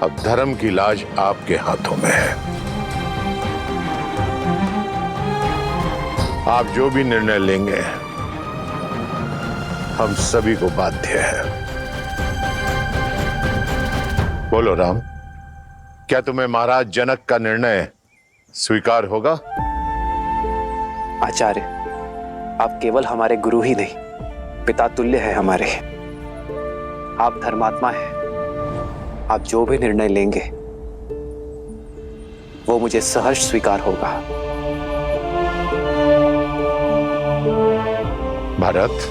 अब धर्म की लाज आपके हाथों में है। आप जो भी निर्णय लेंगे हम सभी को बाध्य है। बोलो राम, क्या तुम्हें महाराज जनक का निर्णय स्वीकार होगा? आचार्य, आप केवल हमारे गुरु ही नहीं, पिता तुल्य है हमारे। आप धर्मात्मा हैं। आप जो भी निर्णय लेंगे वो मुझे सहर्ष स्वीकार होगा। भरत,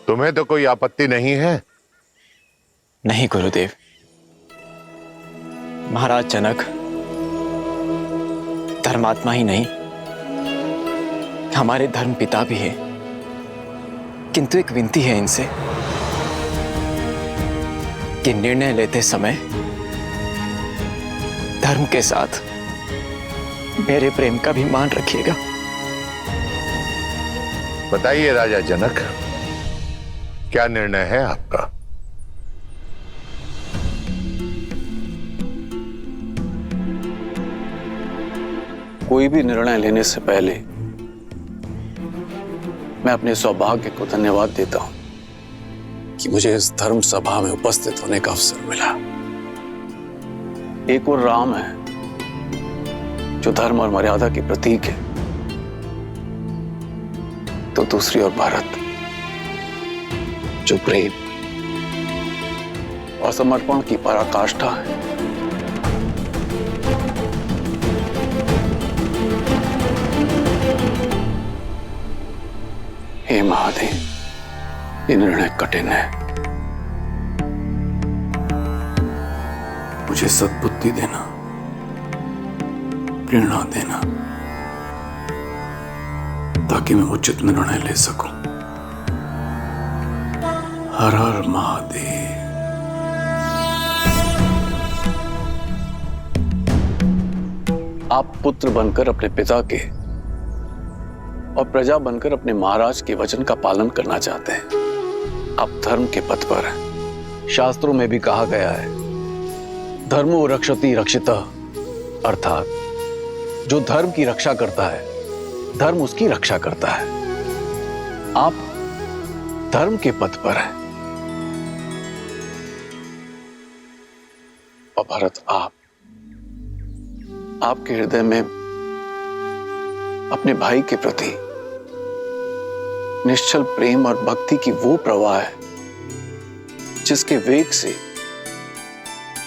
तुम्हें तो कोई आपत्ति नहीं है? नहीं गुरुदेव। महाराज जनक धर्मात्मा ही नहीं, हमारे धर्म पिता भी है। किंतु एक विनती है इनसे कि निर्णय लेते समय धर्म के साथ मेरे प्रेम का भी मान रखिएगा। बताइए राजा जनक, क्या निर्णय है आपका? कोई भी निर्णय लेने से पहले मैं अपने सौभाग्य को धन्यवाद देता हूं कि मुझे इस धर्म सभा में उपस्थित होने का अवसर मिला। एक और राम है जो धर्म और मर्यादा की प्रतीक है, तो दूसरी ओर भारत जो प्रेम और समर्पण की पराकाष्ठा है। हे महादेव, ये निर्णय कठिन है। मुझे सद्बुद्धि देना, प्रेरणा देना, ताकि मैं उचित निर्णय ले सकूं। हर हर महादेव। आप पुत्र बनकर अपने पिता के और प्रजा बनकर अपने महाराज के वचन का पालन करना चाहते हैं। आप धर्म के पथ पर हैं। शास्त्रों में भी कहा गया है, धर्मो रक्षति रक्षितः, अर्थात जो धर्म की रक्षा करता है धर्म उसकी रक्षा करता है। आप धर्म के पथ पर हैं। और भरत, आपके हृदय में अपने भाई के प्रति निश्चल प्रेम और भक्ति की वो प्रवाह है जिसके वेग से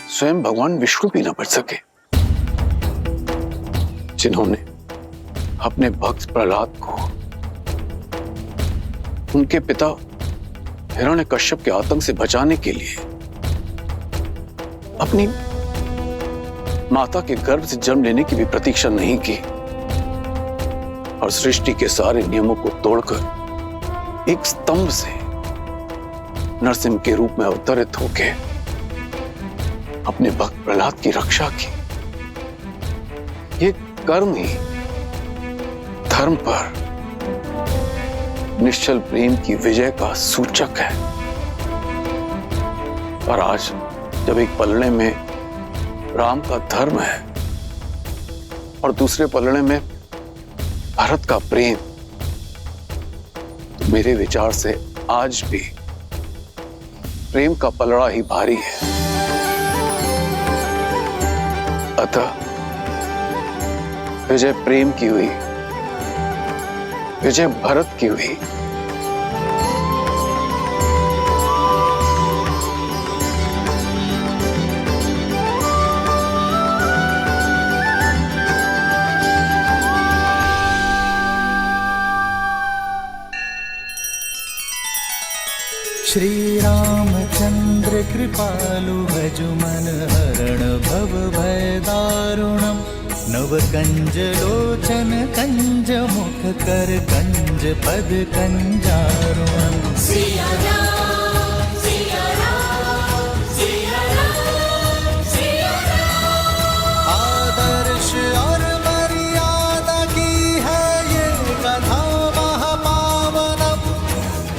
स्वयं भगवान विष्णु भी न बच सके, जिन्होंने अपने भक्त प्रहलाद को उनके पिता हिरण्यकश्यप के आतंक से बचाने के लिए अपनी माता के गर्भ से जन्म लेने की भी प्रतीक्षा नहीं की और सृष्टि के सारे नियमों को तोड़कर एक स्तंभ से नरसिंह के रूप में अवतरित होके अपने भक्त प्रहलाद की रक्षा की। ये कर्म ही धर्म पर निश्चल प्रेम की विजय का सूचक है। और आज जब एक पलड़े में राम का धर्म है और दूसरे पलड़े में भारत का प्रेम, तो मेरे विचार से आज भी प्रेम का पलड़ा ही भारी है। अतः विजय प्रेम की हुई, विजय भरत की हुई। श्री रामचंद्र कृपालु भजु मन हरण भव भय दारुणम नव कंज लोचन कंज मुख कर कंज पद कंजारुणम। आदर्श और मर्यादा की है ये कथा महापावनम।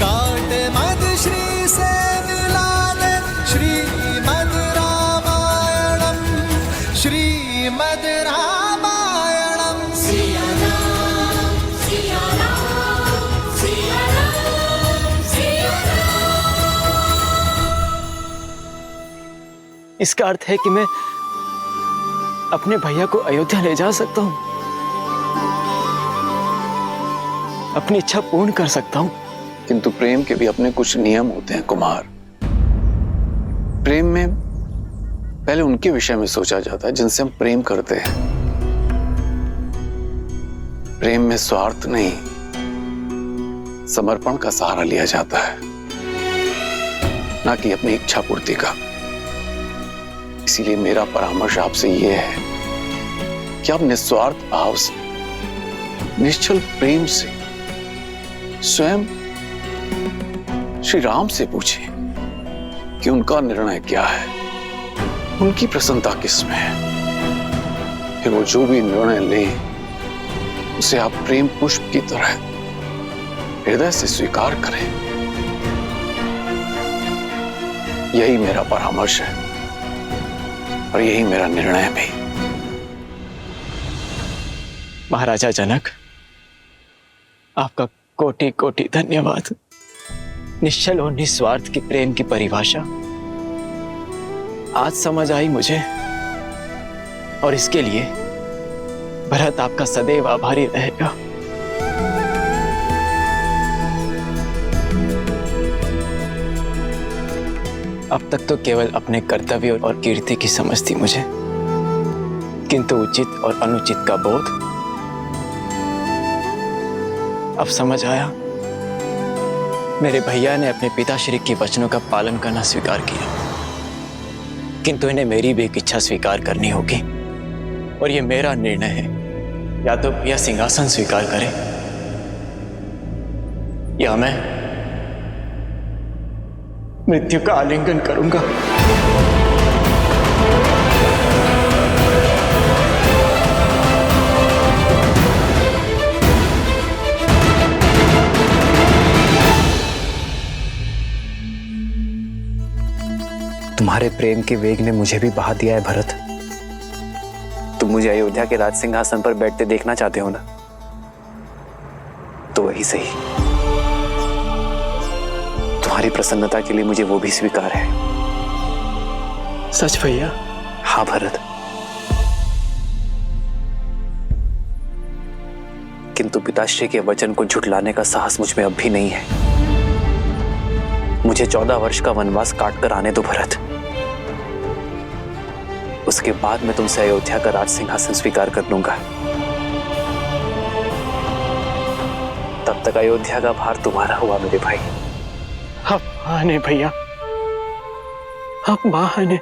काट मद श्री से मिला दे श्रीमद रामायणम। इसका अर्थ है कि मैं अपने भैया को अयोध्या ले जा सकता हूं, अपनी इच्छा पूर्ण कर सकता हूं। किंतु प्रेम के भी अपने कुछ नियम होते हैं कुमार। प्रेम में पहले उनके विषय में सोचा जाता है जिनसे हम प्रेम करते हैं। प्रेम में स्वार्थ नहीं, समर्पण का सहारा लिया जाता है, ना कि अपनी इच्छा पूर्ति का। इसीलिए मेरा परामर्श आपसे यह है कि आप निस्वार्थ भाव से, निश्चल प्रेम से स्वयं श्री राम से पूछें कि उनका निर्णय क्या है, उनकी प्रसन्नता किसमें है। फिर वो जो भी निर्णय लें उसे आप प्रेम पुष्प की तरह हृदय से स्वीकार करें। यही मेरा परामर्श है और यही मेरा निर्णय भी। महाराजा जनक, आपका कोटि कोटि धन्यवाद। निश्चल और निस्वार्थ की प्रेम की परिभाषा आज समझ आई मुझे, और इसके लिए भरत आपका सदैव आभारी रहेगा। अब तक तो केवल अपने कर्तव्य और कीर्ति की समझ थी मुझे, किंतु उचित और अनुचित का बोध अब समझ आया। मेरे भैया ने अपने पिताश्री के वचनों का पालन करना स्वीकार किया, किंतु इन्हें मेरी भी एक इच्छा स्वीकार करनी होगी, और ये मेरा निर्णय है। या तो भैया सिंहासन स्वीकार करें या मैं मृत्यु का आलिंगन करूंगा। तुम्हारे प्रेम के वेग ने मुझे भी बहा दिया है भरत। तुम मुझे अयोध्या के राज सिंहासन पर बैठते देखना चाहते हो ना, तो वही सही। तुम्हारी प्रसन्नता के लिए मुझे वो भी स्वीकार है। सच भैया? हाँ भरत, किंतु पिताश्री के वचन को झुठलाने का साहस मुझ में अब भी नहीं है। मुझे 14 वर्ष का वनवास काट कर आने दो भरत। उसके बाद मैं तुमसे अयोध्या का राज सिंहासन स्वीकार कर लूंगा। तब तक अयोध्या का भार तुम्हारा हुआ मेरे भाई। आप महान हैं भैया, आप महान हैं।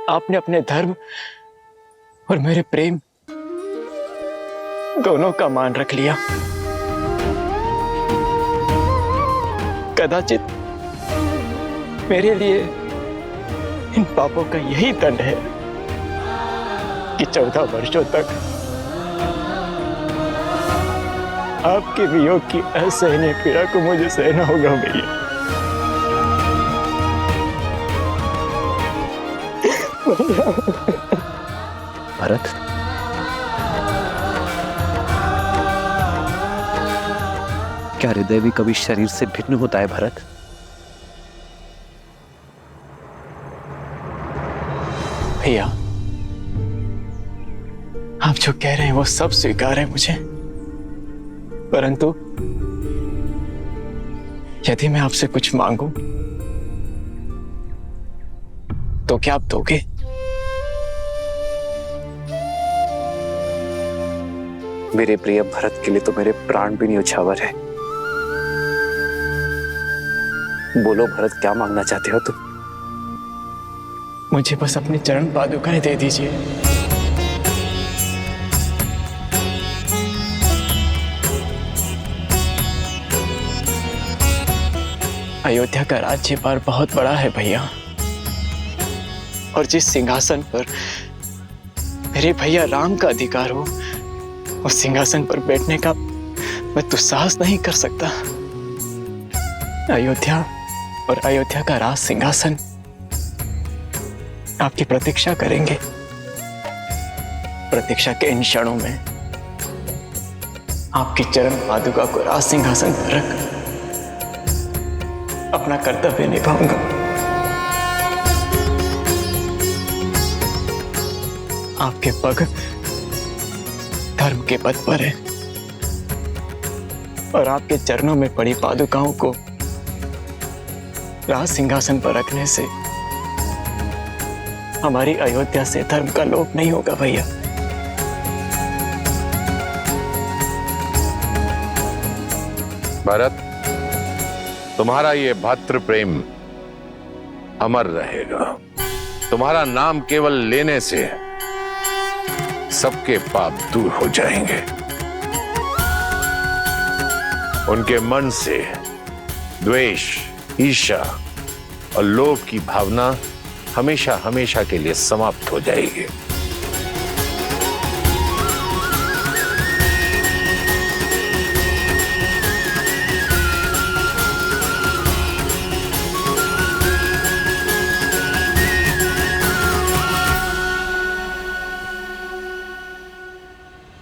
आपने अपने धर्म और मेरे प्रेम दोनों का मान रख लिया। कदाचित मेरे लिए इन पापों का यही दंड है कि 14 वर्षों तक आपके वियोग की असहनीय पीड़ा को मुझे सहना होगा भैया। भरत, क्या हृदय भी कभी शरीर से भिन्न होता है भरत? भैया, आप जो कह रहे हैं वो सब स्वीकार है मुझे, परंतु यदि मैं आपसे कुछ मांगू तो क्या आप दोगे? मेरे प्रिय भरत के लिए तो मेरे प्राण भी न्यौछावर है। बोलो भरत, क्या मांगना चाहते हो तुम? मुझे बस अपनी चरण पादुकाएं दे दीजिए। अयोध्या का राज्यभार बहुत बड़ा है भैया, और जिस सिंहासन पर मेरे भैया राम का अधिकार हो, उस सिंहासन पर बैठने का मैं दुस्साहस नहीं कर सकता। अयोध्या और अयोध्या का राज सिंहासन आपकी प्रतीक्षा करेंगे। प्रतीक्षा के इन क्षणों में आपकी चरण पादुका को राज सिंहासन पर रख अपना कर्तव्य निभाऊंगा। आपके पग धर्म के पथ पर है और आपके चरणों में पड़ी पादुकाओं को राज सिंहासन पर रखने से हमारी अयोध्या से धर्म का लोप नहीं होगा भैया। भरत, तुम्हारा ये भ्रातृ प्रेम अमर रहेगा। तुम्हारा नाम केवल लेने से सबके पाप दूर हो जाएंगे। उनके मन से द्वेष, ईर्ष्या और लोभ की भावना हमेशा हमेशा के लिए समाप्त हो जाएगी।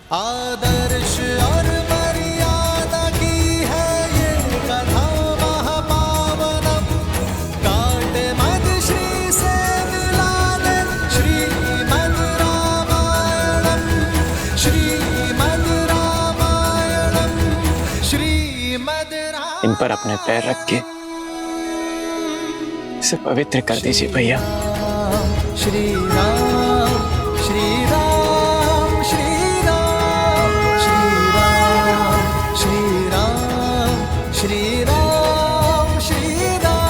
आदर्श और मर्यादा की है ये कथा महापावनम। काटे मद श्री से मिलाने श्रीमद् रामायणम, श्रीमद् रामायणम, श्रीमद् इन पर अपने पैर रख के इसे पवित्र कर दीजिए भैया। श्री राम, श्री राम, श्री राम, श्री राम, श्री राम, श्री राम, श्री राम।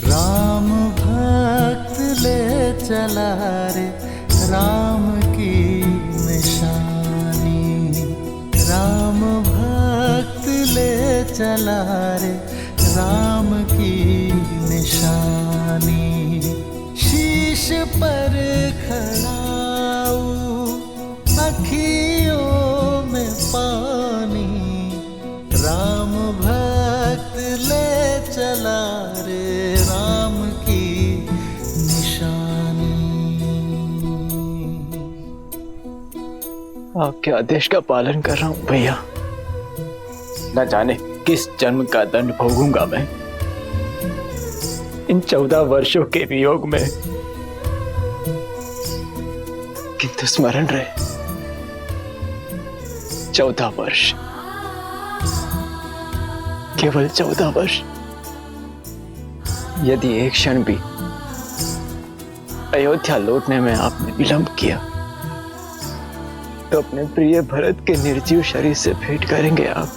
राम भक्त ले चला रे राम की निशानी। राम भक्त ले चला रे राम की निशानी। शीश पर खड़ाऊ अखियों में पानी। राम भक्त ले चला रे राम की निशानी। आपके आदेश का पालन कर रहा हूं भैया। न जाने किस जन्म का दंड भोगूंगा मैं इन 14 वर्षों के वियोग में, किंतु स्मरण रहे 14 वर्ष, केवल 14 वर्ष। यदि एक क्षण भी अयोध्या लौटने में आपने विलंब किया तो अपने प्रिय भरत के निर्जीव शरीर से भेंट करेंगे आप।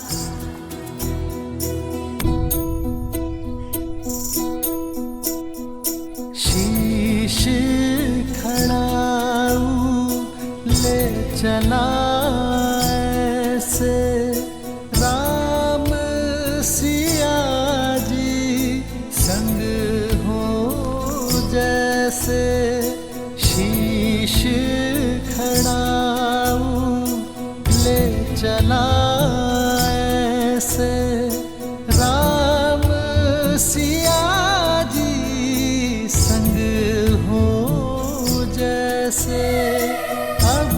शीश खड़ाऊ ले चला ऐसे राम सिया जी संग हो जैसे। शीश खड़ाऊ ले चला ऐसे राम सिया जी संग हो जैसे। अब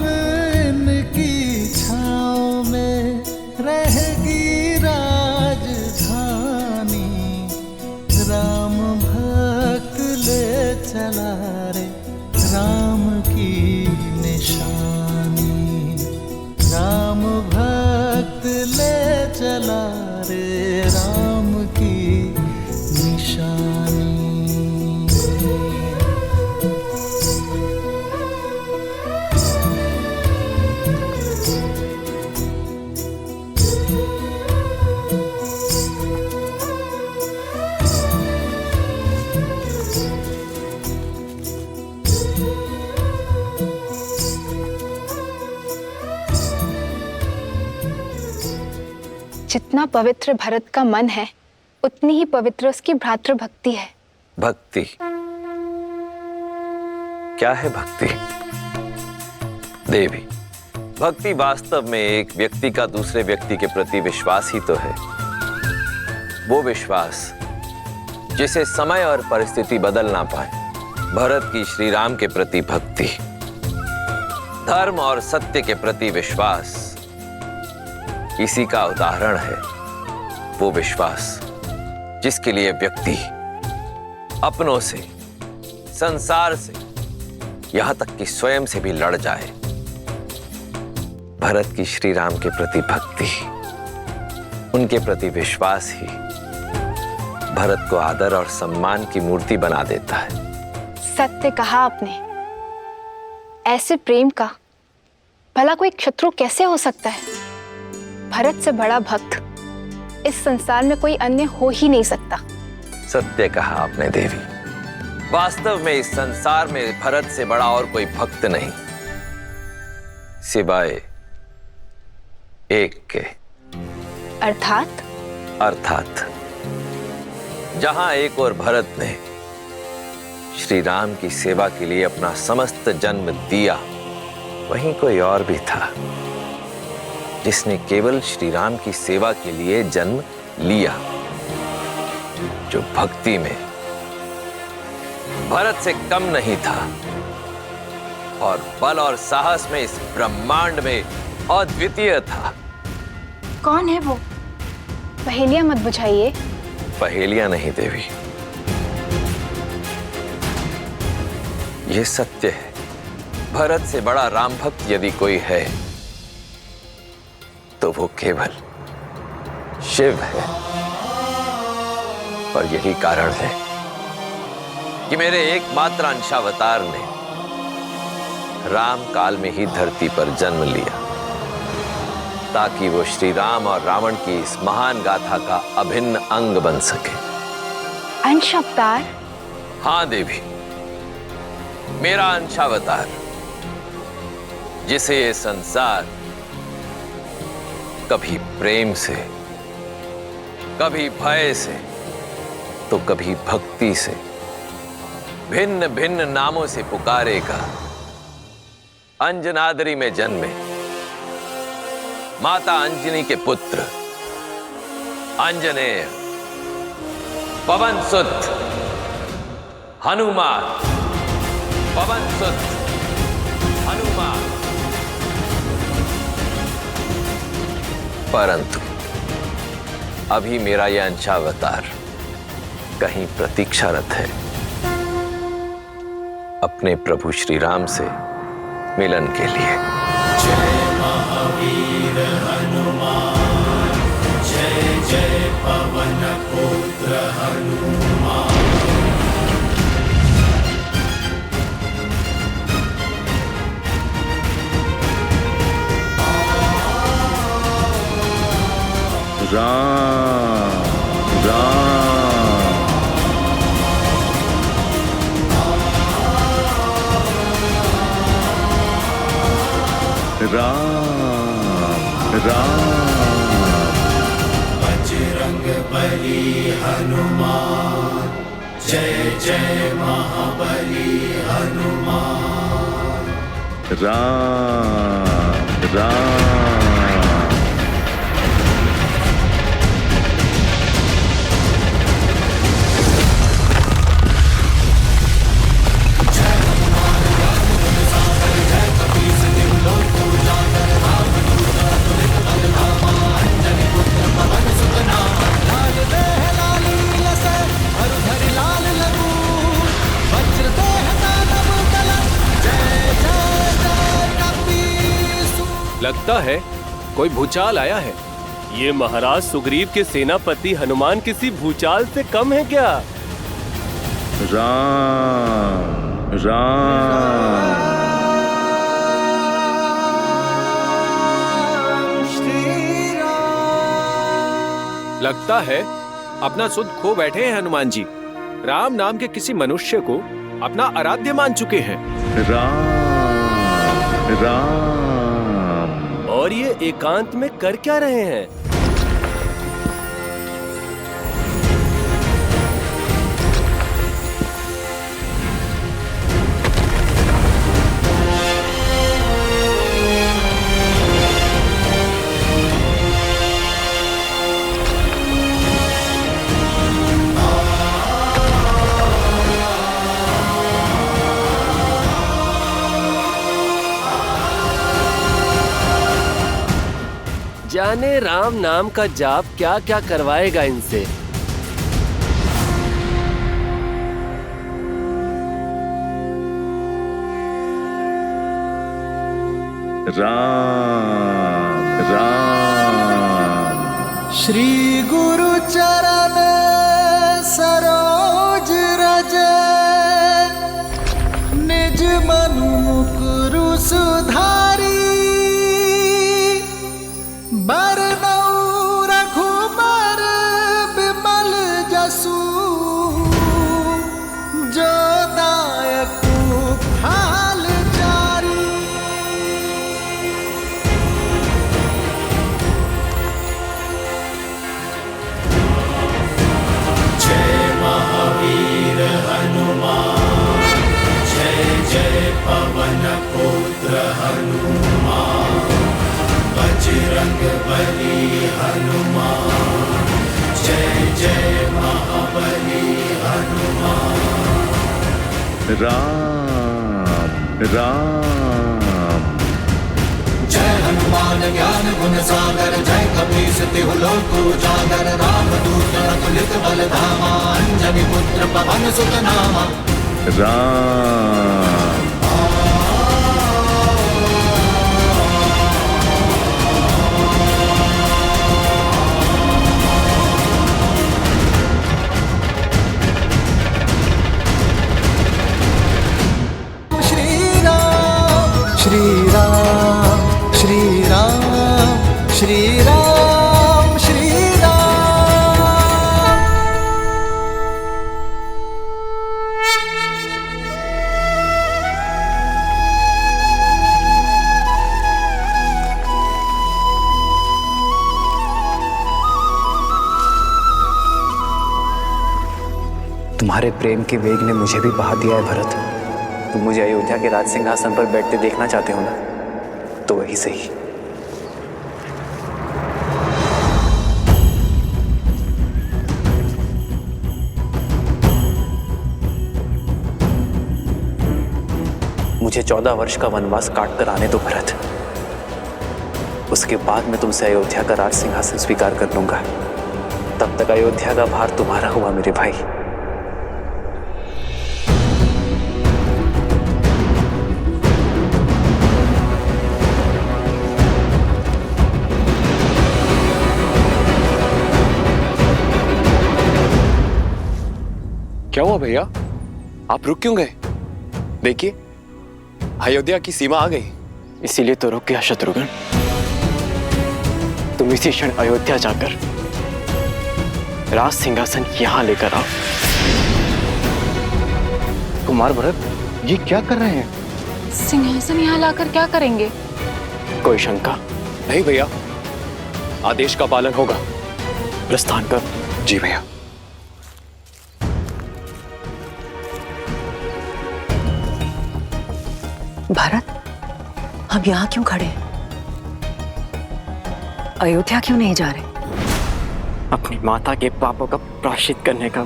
इनकी छाँव में रहेगी राजधानी। राम भक्त ले चला रे राम की निशानी। राम भक्त ले चला रे राम की निशानी। जितना पवित्र भरत का मन है उतनी ही पवित्र उसकी भ्रातृ भक्ति है। भक्ति क्या है भक्ति? देवी, भक्ति वास्तव में एक व्यक्ति का दूसरे व्यक्ति के प्रति विश्वास ही तो है। वो विश्वास जिसे समय और परिस्थिति बदल ना पाए। भरत की श्री राम के प्रति भक्ति, धर्म और सत्य के प्रति विश्वास, इसी का उदाहरण है वो विश्वास जिसके लिए व्यक्ति अपनों से, संसार से, यहां तक कि स्वयं से भी लड़ जाए। भरत की श्री राम के प्रति भक्ति, उनके प्रति विश्वास ही भरत को आदर और सम्मान की मूर्ति बना देता है। सत्य कहा आपने। ऐसे प्रेम का भला कोई शत्रु कैसे हो सकता है? भरत से बड़ा भक्त इस संसार में कोई अन्य हो ही नहीं सकता। सत्य कहा आपने देवी। वास्तव में इस संसार में भरत से बड़ा और कोई भक्त नहीं, सिवाय एक के। अर्थात जहां एक और भरत ने श्री राम की सेवा के लिए अपना समस्त जन्म दिया, वहीं कोई और भी था जिसने केवल श्री राम की सेवा के लिए जन्म लिया, जो भक्ति में भरत से कम नहीं था और बल और साहस में इस ब्रह्मांड में अद्वितीय था। कौन है वो? पहेलियां मत बुझाइए। पहेलियां नहीं देवी, ये सत्य है। भरत से बड़ा राम भक्त यदि कोई है तो वो केवल शिव है। और यही कारण है कि मेरे एकमात्र अंशावतार ने राम काल में ही धरती पर जन्म लिया, ताकि वो श्री राम और रावण की इस महान गाथा का अभिन्न अंग बन सके। अंशावतार? हाँ देवी, मेरा अंशावतार, जिसे ये संसार कभी प्रेम से, कभी भय से, तो कभी भक्ति से भिन्न भिन्न नामों से पुकारेगा। अंजनाद्रि में जन्मे माता अंजनी के पुत्र अंजनेय, पवन सुत हनुमान, पवन सुत हनुमान। परंतु अभी मेरा यह अंशावतार कहीं प्रतीक्षारत है अपने प्रभु श्री राम से मिलन के लिए। जय महावीर हनुमान, जय जय पवन पुत्र हनुमान। राम राम राम राम। बजरंग बली हनुमान, जय जय महाबली हनुमान। राम राम। लगता है कोई भूचाल आया है। ये महाराज सुग्रीव के सेनापति हनुमान किसी भूचाल से कम है क्या? राम राम। लगता है अपना सुध खो बैठे हैं हनुमान जी। राम नाम के किसी मनुष्य को अपना आराध्य मान चुके हैं। राम राम। और ये एकांत में कर क्या रहे हैं? जाने राम नाम का जाप क्या क्या करवाएगा इनसे। राम राम। श्री गुरु चरण सरोज रज निज मनु मुकुरु सुधारी बरनऊ रघुबर बिमल जसु जो दायक फाल चारी। जय महावीर हनुमान, जय जय पवन पुत्र हनुमान, बजरंग बली हनुमान, जय जय महाबली हनुमान। राम राम। जय हनुमान ज्ञान गुण सागर, जय कपीस तिहु लोक उजागर, रामदूत अतुलित बल धामा, अंजनी पुत्र पवन सुत नामा। राम। श्री राम श्री राम श्री राम श्री राम श्री राम। तुम्हारे प्रेम के वेग ने मुझे भी बहा दिया है भरत। तुम मुझे अयोध्या के राज सिंहासन पर बैठते देखना चाहते हो ना, तो वही सही। मुझे 14 वर्ष का वनवास काट कर आने दो भरत। उसके बाद मैं तुमसे अयोध्या का राज सिंहासन स्वीकार कर लूंगा। तब तक अयोध्या का भार तुम्हारा हुआ मेरे भाई। क्या हुआ भैया, आप रुक क्यों गए? देखिए अयोध्या की सीमा आ गई। इसीलिए तो रुक गया शत्रुघ्न। तुम इसी क्षण अयोध्या जाकर राज सिंहासन यहां लेकर आओ। कुमार भरत, ये क्या कर रहे हैं? सिंहासन यहाँ लाकर क्या करेंगे? कोई शंका? नहीं भैया, आदेश का पालन होगा। प्रस्थान कर। जी भैया। भरत, हम यहाँ क्यों खड़े हैं? अयोध्या क्यों नहीं जा रहे? अपनी माता के पापों का प्रायश्चित करने का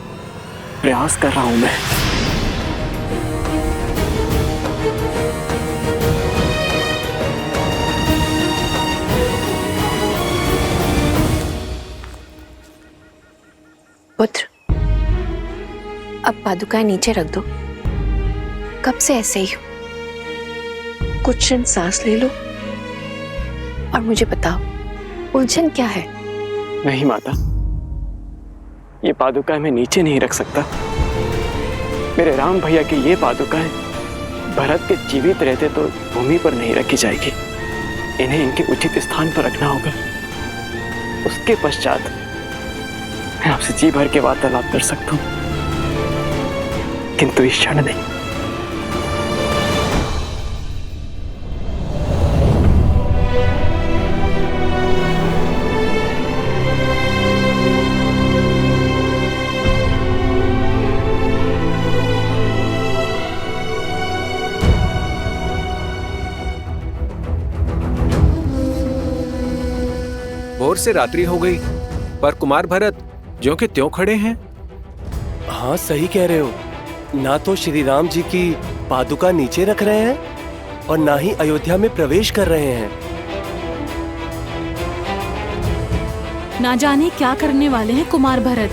प्रयास कर रहा हूं मैं। पुत्र, अब पादुकाएं नीचे रख दो। कब से ऐसे ही हो? कुछ क्षण सांस ले लो और मुझे बताओ, उलझन क्या है? नहीं माता, ये पादुकाएं मैं नीचे नहीं रख सकता। मेरे राम भैया की ये पादुकाएं भरत के जीवित रहते तो भूमि पर नहीं रखी जाएगी। इन्हें इनके उचित स्थान पर रखना होगा। उसके पश्चात मैं आपसे जी भर के वार्तालाप कर सकता हूं, किंतु इस क्षण नहीं। भोर से रात्रि हो गई, पर कुमार भरत ज्यों के त्यों खड़े हैं। हाँ सही कह रहे हो, ना तो श्री राम जी की पादुका नीचे रख रहे हैं और ना ही अयोध्या में प्रवेश कर रहे हैं। ना जाने क्या करने वाले हैं कुमार भरत।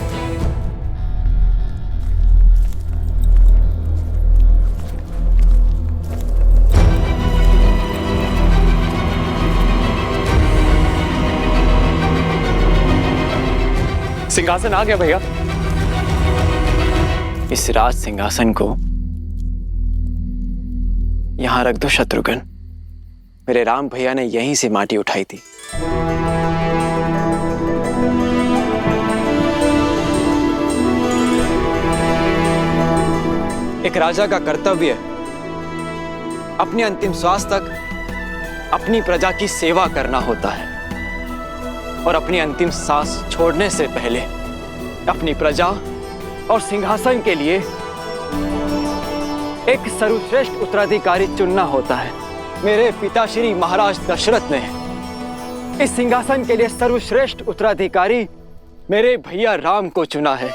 सिंहासन आ गया भैया। इस राज सिंहासन को यहां रख दो शत्रुघ्न। मेरे राम भैया ने यहीं से माटी उठाई थी। एक राजा का कर्तव्य अपने अंतिम श्वास तक अपनी प्रजा की सेवा करना होता है और अपनी अंतिम सांस छोड़ने से पहले अपनी प्रजा और सिंहासन के लिए एक सर्वश्रेष्ठ उत्तराधिकारी चुनना होता है। मेरे पिताश्री महाराज दशरथ ने इस सिंहासन के लिए सर्वश्रेष्ठ उत्तराधिकारी मेरे भैया राम को चुना है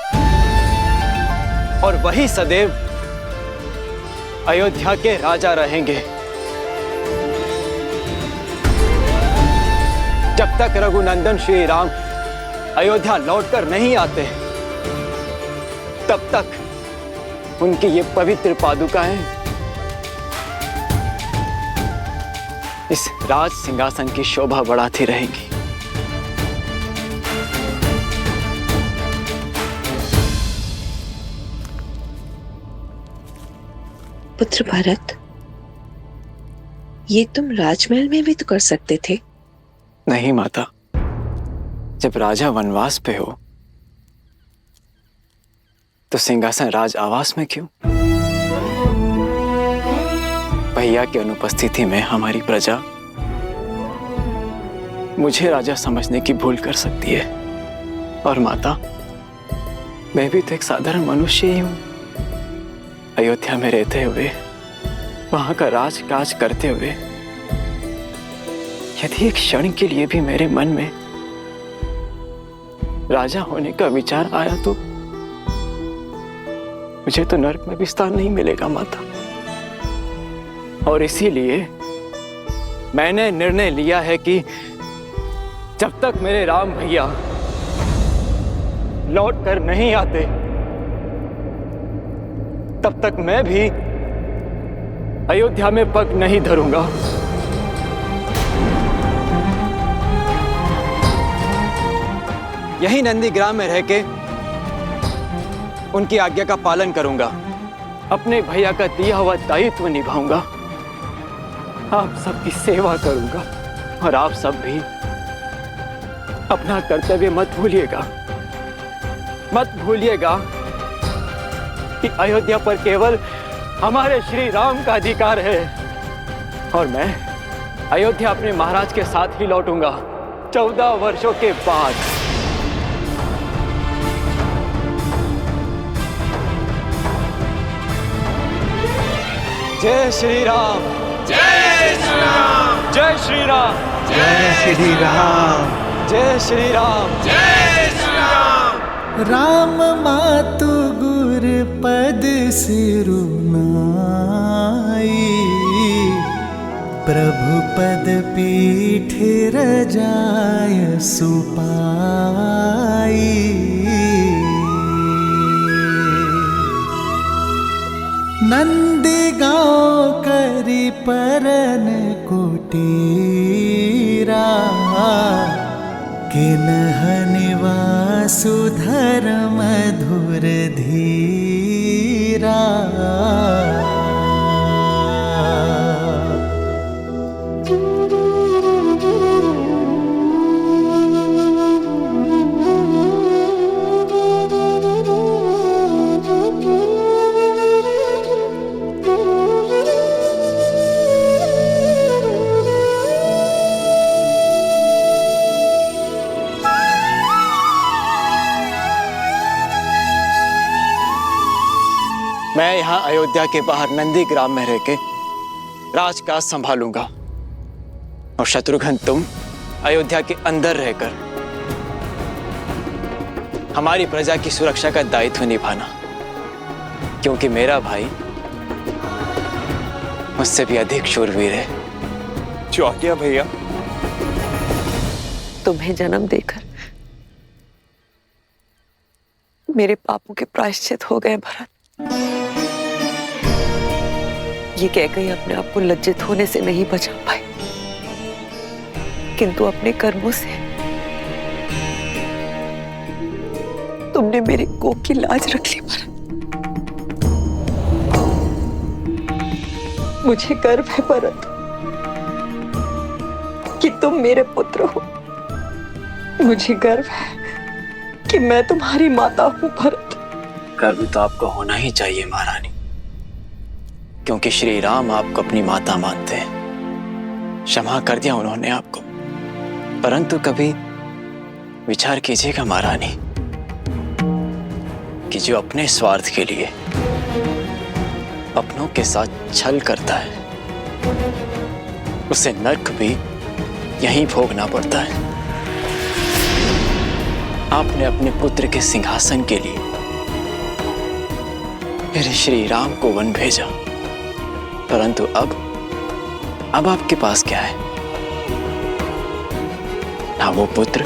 और वही सदैव अयोध्या के राजा रहेंगे। जब तक रघुनंदन श्री राम अयोध्या लौटकर नहीं आते तब तक उनकी ये पवित्र पादुकाएं इस राज सिंहासन की शोभा बढ़ाती रहेंगी। पुत्र भरत, ये तुम राजमहल में भी तो कर सकते थे। नहीं माता, जब राजा वनवास पे हो तो सिंहासन राज आवास में क्यों? भैया की अनुपस्थिति में हमारी प्रजा मुझे राजा समझने की भूल कर सकती है। और माता, मैं भी तो एक साधारण मनुष्य ही हूं। अयोध्या में रहते हुए, वहां का राजकाज करते हुए, यदि एक क्षण के लिए भी मेरे मन में राजा होने का विचार आया तो मुझे तो नरक में भी स्थान नहीं मिलेगा माता। और इसीलिए मैंने निर्णय लिया है कि जब तक मेरे राम भैया लौट कर नहीं आते तब तक मैं भी अयोध्या में पग नहीं धरूंगा। यही नंदीग्राम में रह के उनकी आज्ञा का पालन करूंगा, अपने भैया का दिया हुआ दायित्व निभाऊंगा, आप सबकी सेवा करूंगा और आप सब भी अपना कर्तव्य मत भूलिएगा। मत भूलिएगा कि अयोध्या पर केवल हमारे श्री राम का अधिकार है और मैं अयोध्या अपने महाराज के साथ ही लौटूंगा 14 वर्षों के बाद। जय श्री राम, जय श्री राम, जय श्री राम, जय श्री राम, जय श्री राम, जय श्री राम। राम मातु गुर पद सिरुनाई, प्रभु पद पीठ रजाय सुपाई। नंदी गाँव करी परन कुटीरा, किन्हनि वासुधर मधुर धीरा। मैं यहाँ अयोध्या के बाहर नंदीग्राम में रह के राजकाज संभालूंगा और शत्रुघ्न तुम अयोध्या के अंदर रहकर हमारी प्रजा की सुरक्षा का दायित्व निभाना, क्योंकि मेरा भाई मुझसे भी अधिक शूरवीर है। जो आज्ञा भैया। तुम्हें जन्म देकर मेरे पापों के प्रायश्चित हो गए भरत। ये कहकर अपने आप को लज्जित होने से नहीं बचा पाए, किंतु अपने कर्मों से तुमने मेरे कोख की लाज रख ली भरत। मुझे गर्व है भरत कि तुम मेरे पुत्र हो। मुझे गर्व है कि मैं तुम्हारी माता हूं भरत। गर्व तो आपको होना ही चाहिए महारानी, क्योंकि श्री राम आपको अपनी माता मानते हैं। क्षमा कर दिया उन्होंने आपको, परंतु कभी विचार कीजिएगा महारानी कि जो अपने स्वार्थ के लिए अपनों के साथ छल करता है, उसे नर्क भी यहीं भोगना पड़ता है। आपने अपने पुत्र के सिंहासन के लिए मेरे श्री राम को वन भेजा, परंतु अब आपके पास क्या है? ना वो पुत्र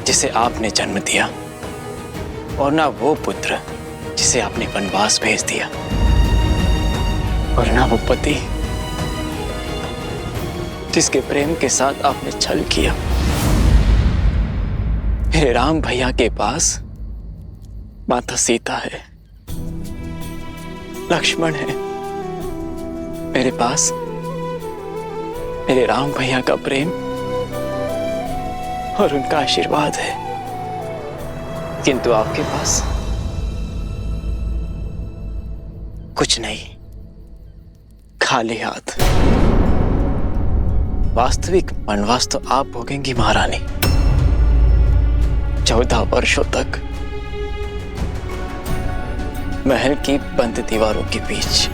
जिसे आपने जन्म दिया, और ना वो पुत्र जिसे आपने वनवास भेज दिया, और ना वो पति जिसके प्रेम के साथ आपने छल किया। मेरे राम भैया के पास माता सीता है, लक्ष्मण है। मेरे पास मेरे राम भैया का प्रेम और उनका आशीर्वाद है, किंतु आपके पास कुछ नहीं, खाली हाथ। वास्तविक वनवास तो आप भोगेंगी महारानी, 14 वर्षों तक महल की बंद दीवारों के बीच।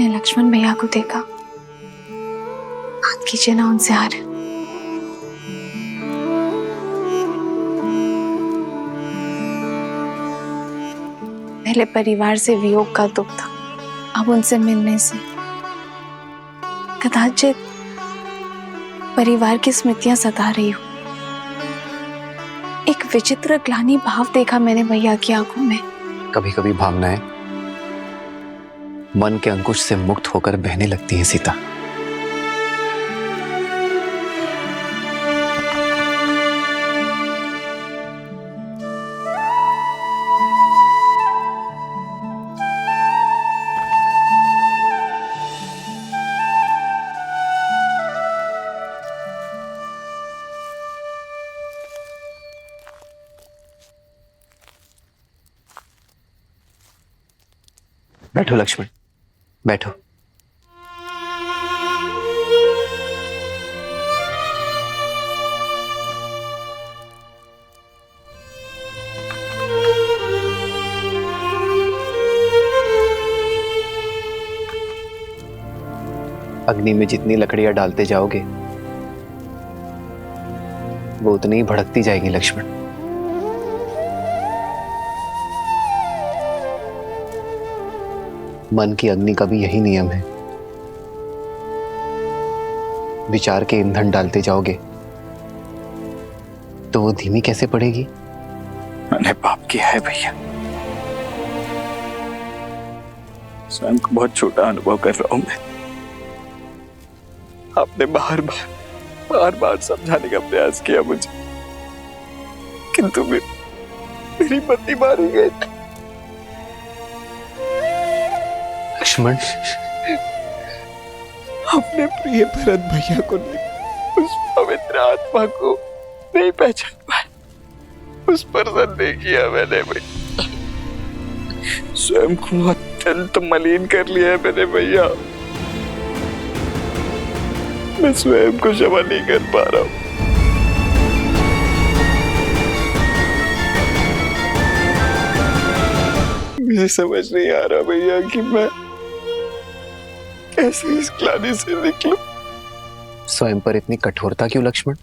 लक्ष्मण भैया को देखा, बात कीजिए ना उनसे यार। पहले परिवार से वियोग का दुख था, अब उनसे मिलने से कदाचित परिवार की स्मृतियां सता रही हो। एक विचित्र ग्लानि भाव देखा मैंने भैया की आंखों में। कभी कभी भावनाएं मन के अंकुश से मुक्त होकर बहने लगती हैं सीता। बैठो लक्ष्मण, बैठो। अग्नि में जितनी लकड़ियां डालते जाओगे वो उतनी ही भड़कती जाएगी लक्ष्मण। मन की अग्नि का भी यही नियम है। विचार के ईंधन डालते जाओगे तो वो धीमी कैसे पड़ेगी? मैंने पाप किया है भैया, स्वयं को बहुत छोटा अनुभव कर रहा हूं मैं। आपने बार बार समझाने का प्रयास किया मुझे, किंतु मेरी पत्नी मारी गई। लक्ष्मण, अपने प्रिय भरत भैया को नहीं, उस पवित्र आत्मा को नहीं पहचान पाए, उस पर संदेह किया मैंने भैया। स्वयं को अत्यंत मलिन कर लिया है मैंने भैया। मैं स्वयं को क्षमा नहीं कर पा रहा हूं। मुझे समझ नहीं आ रहा भैया कि मैं कैसे इस ग्लानि से निकलूं। स्वयं पर इतनी कठोरता क्यों लक्ष्मण?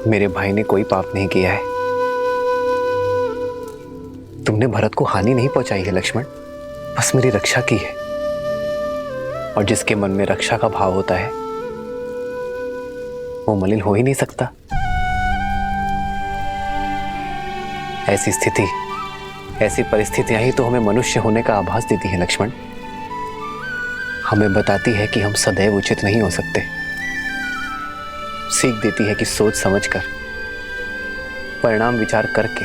मेरे भाई ने कोई पाप नहीं किया है। तुमने भरत को हानि नहीं पहुंचाई है लक्ष्मण, बस मेरी रक्षा की है। और जिसके मन में रक्षा का भाव होता है वो मलिन हो ही नहीं सकता। ऐसी स्थिति, ऐसी परिस्थितियां ही तो हमें मनुष्य होने का आभास देती है लक्ष्मण। हमें बताती है कि हम सदैव उचित नहीं हो सकते। सीख देती है कि सोच समझकर, परिणाम विचार करके,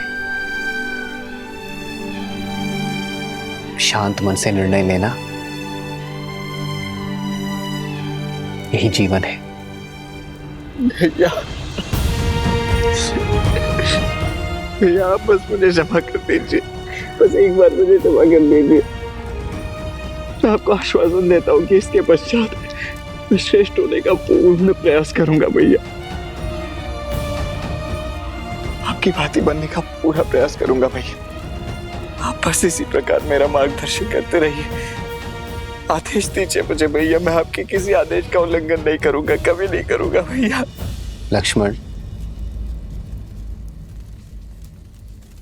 शांत मन से निर्णय लेना यही जीवन है। भैया, भैया आप बस मुझे क्षमा कर दीजिए, बस एक बार मुझे क्षमा कर दीजिए। मैं आपको आश्वासन देता हूँ कि इसके पश्चात मैं श्रेष्ठ होने का पूर्ण प्रयास करूंगा भैया। आपकी भांति बनने का पूरा प्रयास करूंगा भैया। आप बस इसी प्रकार मेरा मार्गदर्शन करते रहिए। आदेश दीजिए मुझे भैया, मैं आपके किसी आदेश का उल्लंघन नहीं करूंगा, कभी नहीं करूंगा भैया। लक्ष्मण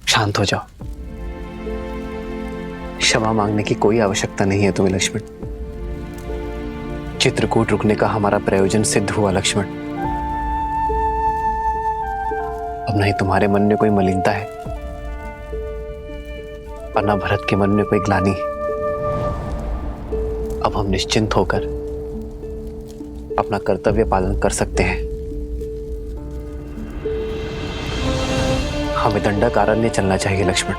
शांत हो जाओ। क्षमा मांगने की कोई आवश्यकता नहीं है तुम्हें लक्ष्मण। चित्रकूट रुकने का हमारा प्रयोजन सिद्ध हुआ लक्ष्मण। अब नहीं तुम्हारे मन में कोई मलिनता है और न भरत के मन में कोई ग्लानि। अब हम निश्चिंत होकर अपना कर्तव्य पालन कर सकते हैं। हमें दंडकारण्य चलना चाहिए लक्ष्मण।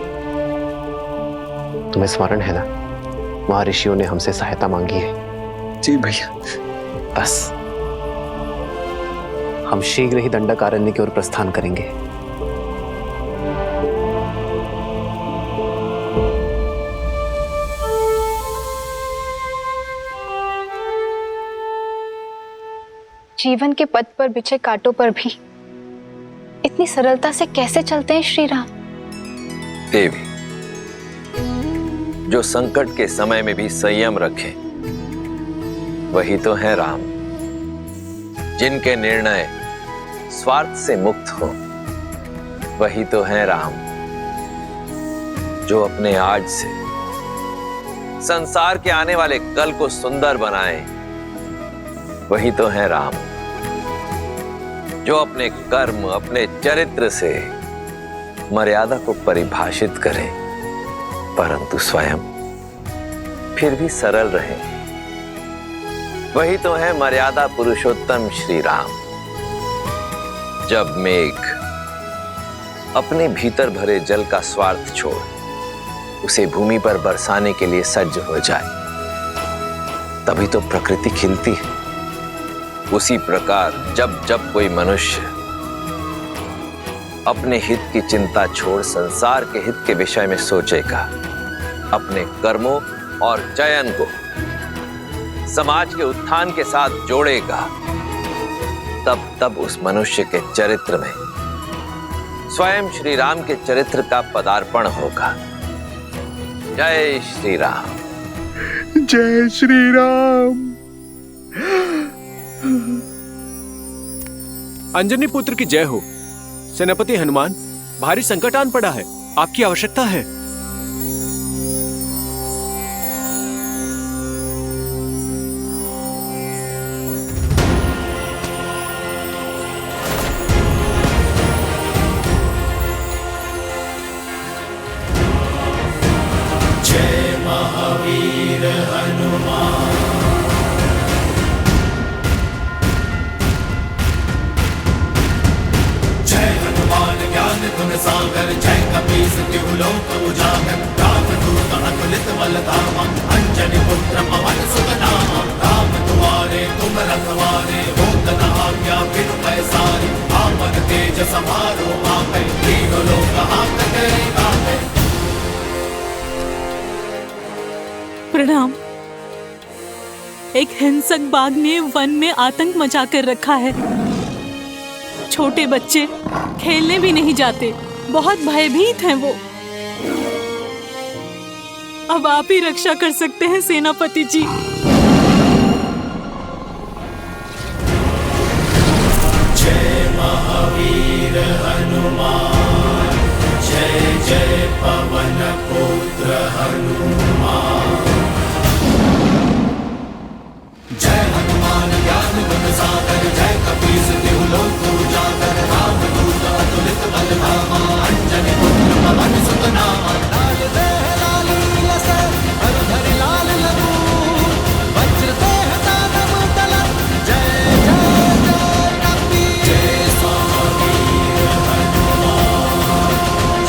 तुम्हें स्मरण है ना, वहां ऋषियों ने हमसे सहायता मांगी है। जी भैया। बस हम शीघ्र ही दंडकारण्य की ओर प्रस्थान करेंगे। जीवन के पथ पर बिछे कांटों पर भी इतनी सरलता से कैसे चलते हैं श्री राम? देवी, जो संकट के समय में भी संयम रखे वही तो है राम। जिनके निर्णय स्वार्थ से मुक्त हो वही तो है राम। जो अपने आज से संसार के आने वाले कल को सुंदर बनाए वही तो है राम। जो अपने कर्म, अपने चरित्र से मर्यादा को परिभाषित करे परंतु स्वयं फिर भी सरल रहे वही तो है मर्यादा पुरुषोत्तम श्री राम। जब मेघ अपने भीतर भरे जल का स्वार्थ छोड़ उसे भूमि पर बरसाने के लिए सज्ज हो जाए तभी तो प्रकृति खिलती है। उसी प्रकार जब जब कोई मनुष्य अपने हित की चिंता छोड़ संसार के हित के विषय में सोचेगा, अपने कर्मों और चयन को समाज के उत्थान के साथ जोड़ेगा, तब तब उस मनुष्य के चरित्र में स्वयं श्री राम के चरित्र का पदार्पण होगा। जय श्री राम। जय श्री राम। अंजनी पुत्र की जय हो। सेनापति हनुमान, भारी संकट आन पड़ा है, आपकी आवश्यकता है। जय महावीर हनुमान। गुण सागर जय कपीस तिहु लोक उजागर। रामदूत अतुलित बल धामा, अंजनी पुत्र पवन सुत नामा। राम दुआरे तुम रखवारे, होत न आज्ञा बिनु पैसारे। आपन तेज समारो आपै, तीनों लोक हाथ तेरे गापै। प्रणाम। एक हिंसक बाघ ने वन में आतंक मचा कर रखा है। छोटे बच्चे खेलने भी नहीं जाते, बहुत भयभीत हैं वो। अब आप ही रक्षा कर सकते हैं सेनापति जी। जय महावीर हनुमान, जय जय पवन पुत्र हनुमान। जय हनुमान ज्ञान गुण सागर, जय कपीस तिहु लोक उजागर। रामदूत अतुलित बल धामा, अंजनी पुत्र पवन सुत नामा। लाल देह लाली लस, हरधरि लाल लरूर। वज्र देह दानव दलन, जय जय जय कपीस। जय महावीर हनुमान,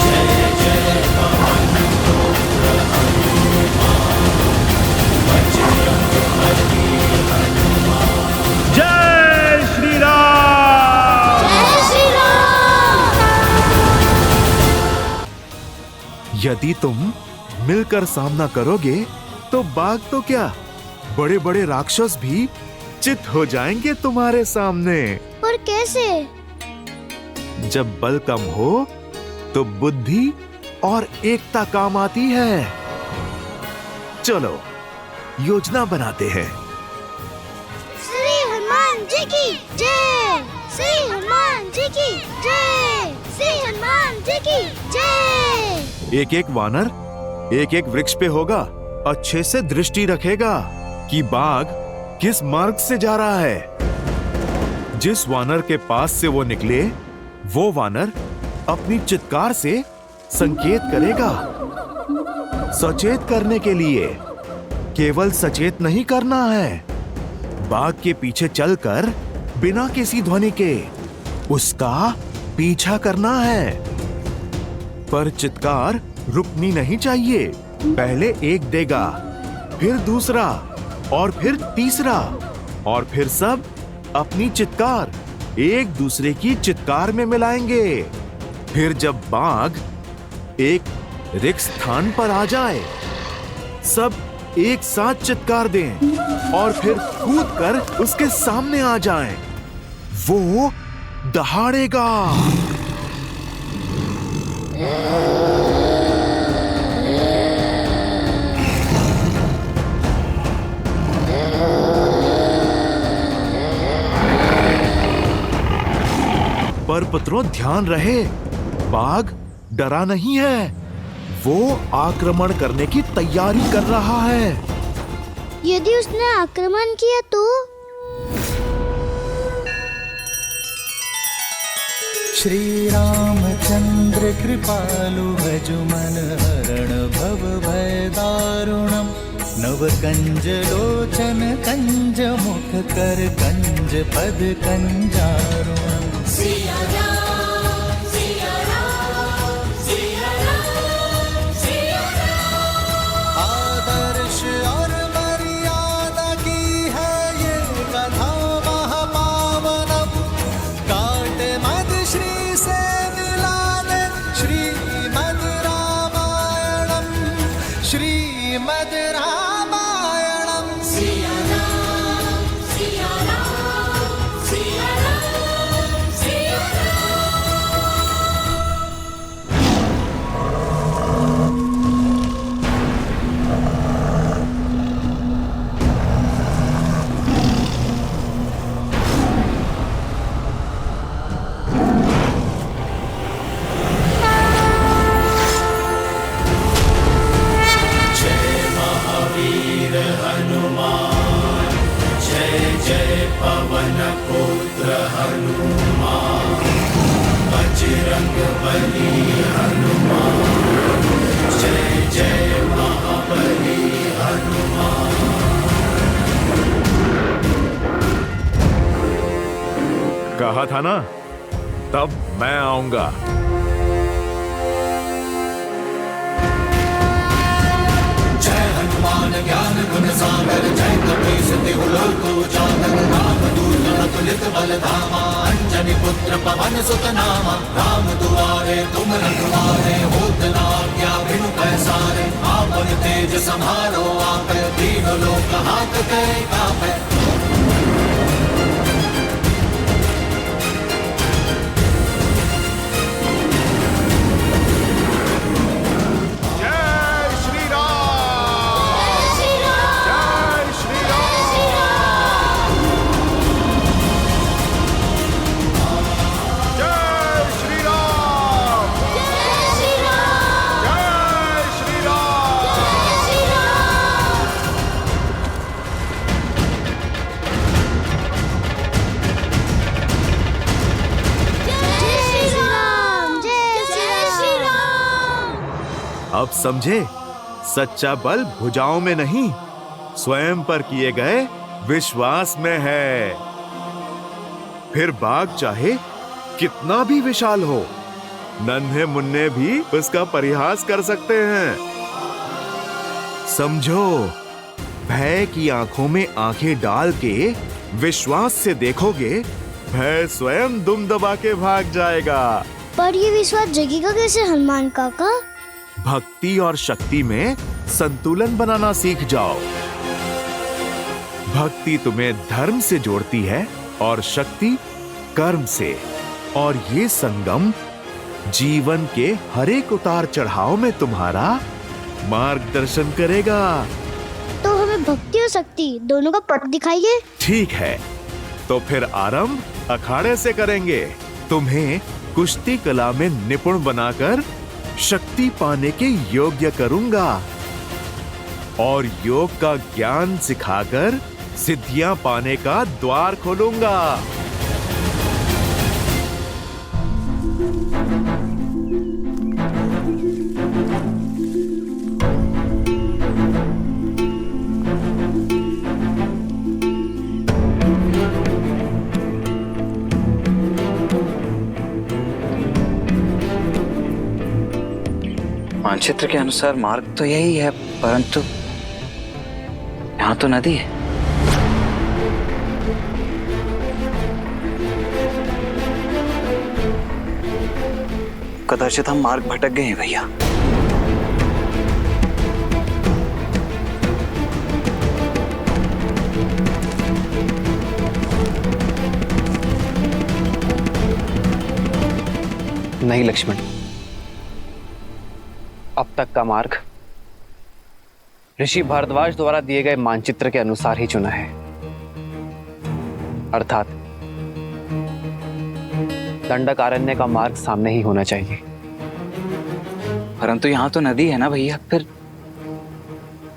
जय जय पवन पुत्र हनुमान। बजरंग बली जय श्री राम। यदि तुम मिलकर सामना करोगे तो बाघ तो क्या, बड़े बड़े राक्षस भी चित हो जाएंगे तुम्हारे सामने। पर कैसे? जब बल कम हो तो बुद्धि और एकता काम आती है। चलो योजना बनाते हैं। श्री हनुमान जी की जय, श्री हनुमान जी की जय, श्री हनुमान जी की जय। एक एक वानर एक एक वृक्ष पे होगा, अच्छे से दृष्टि रखेगा कि बाघ किस मार्ग से जा रहा है। जिस वानर के पास से वो निकले, वो वानर अपनी चित्कार से संकेत करेगा। सचेत करने के लिए केवल सचेत नहीं करना है, बाघ के पीछे चलकर बिना किसी ध्वनि के उसका पीछा करना है। पर चित्कार रुकनी नहीं चाहिए। पहले एक देगा, फिर दूसरा, और फिर तीसरा, और फिर सब अपनी चित्कार एक दूसरे की चित्कार में मिलाएंगे। फिर जब बाघ एक रिक्त स्थान पर आ जाए, सब एक साथ चित्कार दें और फिर कूदकर उसके सामने आ जाएं। वो दहाड़ेगा। पर पुत्रों ध्यान रहे, बाघ डरा नहीं है, वो आक्रमण करने की तैयारी कर रहा है। यदि उसने आक्रमण किया तो? श्री रामचंद्र कृपालु भजु मन हरण भव भय दारुणम। नव कंज लोचन कंज मुख कर कंज पद कंजारुणम। सिया राम, सिया राम, सिया राम, सिया राम। आदर्श और मर्यादा की है ये कथा महापावनम। काट मद श्री से मिला दे श्रीमद् रामायणम, श्रीमद् रामायणम। सिया राम, सिया राम, सिया राम, सिया जय महावीर हनुमान, जय जय पवन पुत्र हनुमान। बजरंग बली हनुमान, जय जय महाबली हनुमान। कहा था ना, तब मैं आऊंगा। जय हनुमान। समान ज्ञान गुण सागर जय कपीस तिहु लोक उजागर रामदूत अतुलित बल धामा अंजनी पुत्र पवन सुत नामा राम दुआरे तुम रखवारे होत न आज्ञा बिनु पैसारे आपन तेज समारो आपे दीन लोक हाथ कै कापे। अब समझे, सच्चा बल भुजाओं में नहीं, स्वयं पर किए गए विश्वास में है। फिर बाग चाहे कितना भी विशाल हो, नन्हे मुन्ने भी उसका परिहास कर सकते हैं। समझो, भय की आंखों में आंखें डाल के विश्वास से देखोगे, भय स्वयं दुम दबा के भाग जाएगा। पर ये विश्वास जगेगा कैसे हनुमान काका? भक्ति और शक्ति में संतुलन बनाना सीख जाओ। भक्ति तुम्हें धर्म से जोड़ती है और शक्ति कर्म से, और ये संगम जीवन के हर एक उतार चढ़ाव में तुम्हारा मार्गदर्शन करेगा। तो हमें भक्ति और शक्ति दोनों का पथ दिखाइए। ठीक है, तो फिर आरंभ अखाड़े से करेंगे। तुम्हें कुश्ती कला में निपुण बनाकर शक्ति पाने के योग्य करूंगा और योग का ज्ञान सिखाकर सिद्धियां पाने का द्वार खोलूंगा। मानचित्र के अनुसार मार्ग तो यही है, परंतु यहाँ तो नदी है। कदाचित हम मार्ग भटक गए हैं भैया। नहीं लक्ष्मण, अब तक का मार्ग ऋषि भारद्वाज द्वारा दिए गए मानचित्र के अनुसार ही चुना है, अर्थात दंडकारण्य का मार्ग सामने ही होना चाहिए। परंतु यहाँ तो नदी है ना भैया, फिर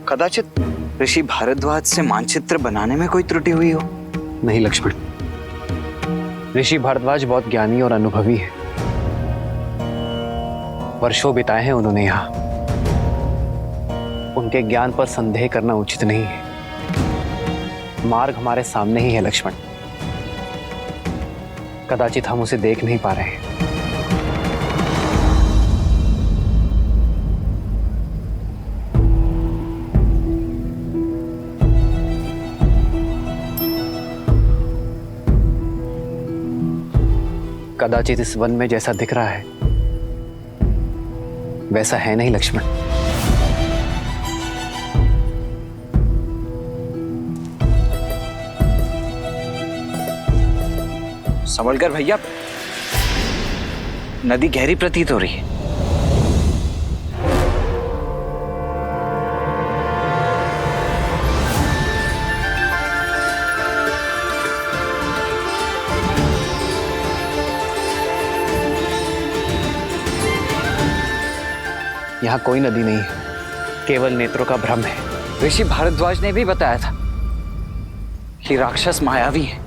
कदाचित ऋषि भारद्वाज से मानचित्र बनाने में कोई त्रुटि हुई हो। नहीं लक्ष्मण, ऋषि भारद्वाज बहुत ज्ञानी और अनुभवी है। वर्षों बिताए हैं उन्होंने यहाँ। उनके ज्ञान पर संदेह करना उचित नहीं है। मार्ग हमारे सामने ही है लक्ष्मण, कदाचित हम उसे देख नहीं पा रहे हैं। कदाचित इस वन में जैसा दिख रहा है वैसा है नहीं लक्ष्मण। संभलकर भैया, नदी गहरी प्रतीत हो रही है। यहाँ कोई नदी नहीं है, केवल नेत्रों का भ्रम है। ऋषि भारद्वाज ने भी बताया था कि राक्षस मायावी है।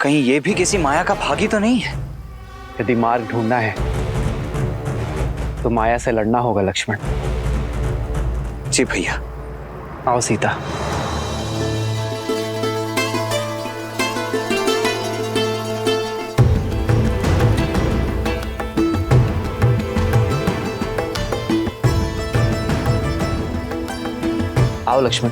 कहीं ये भी किसी माया का भागी तो नहीं है? यदि मार्ग ढूंढना है तो माया से लड़ना होगा लक्ष्मण। जी भैया। आओ सीता। आओ लक्ष्मण।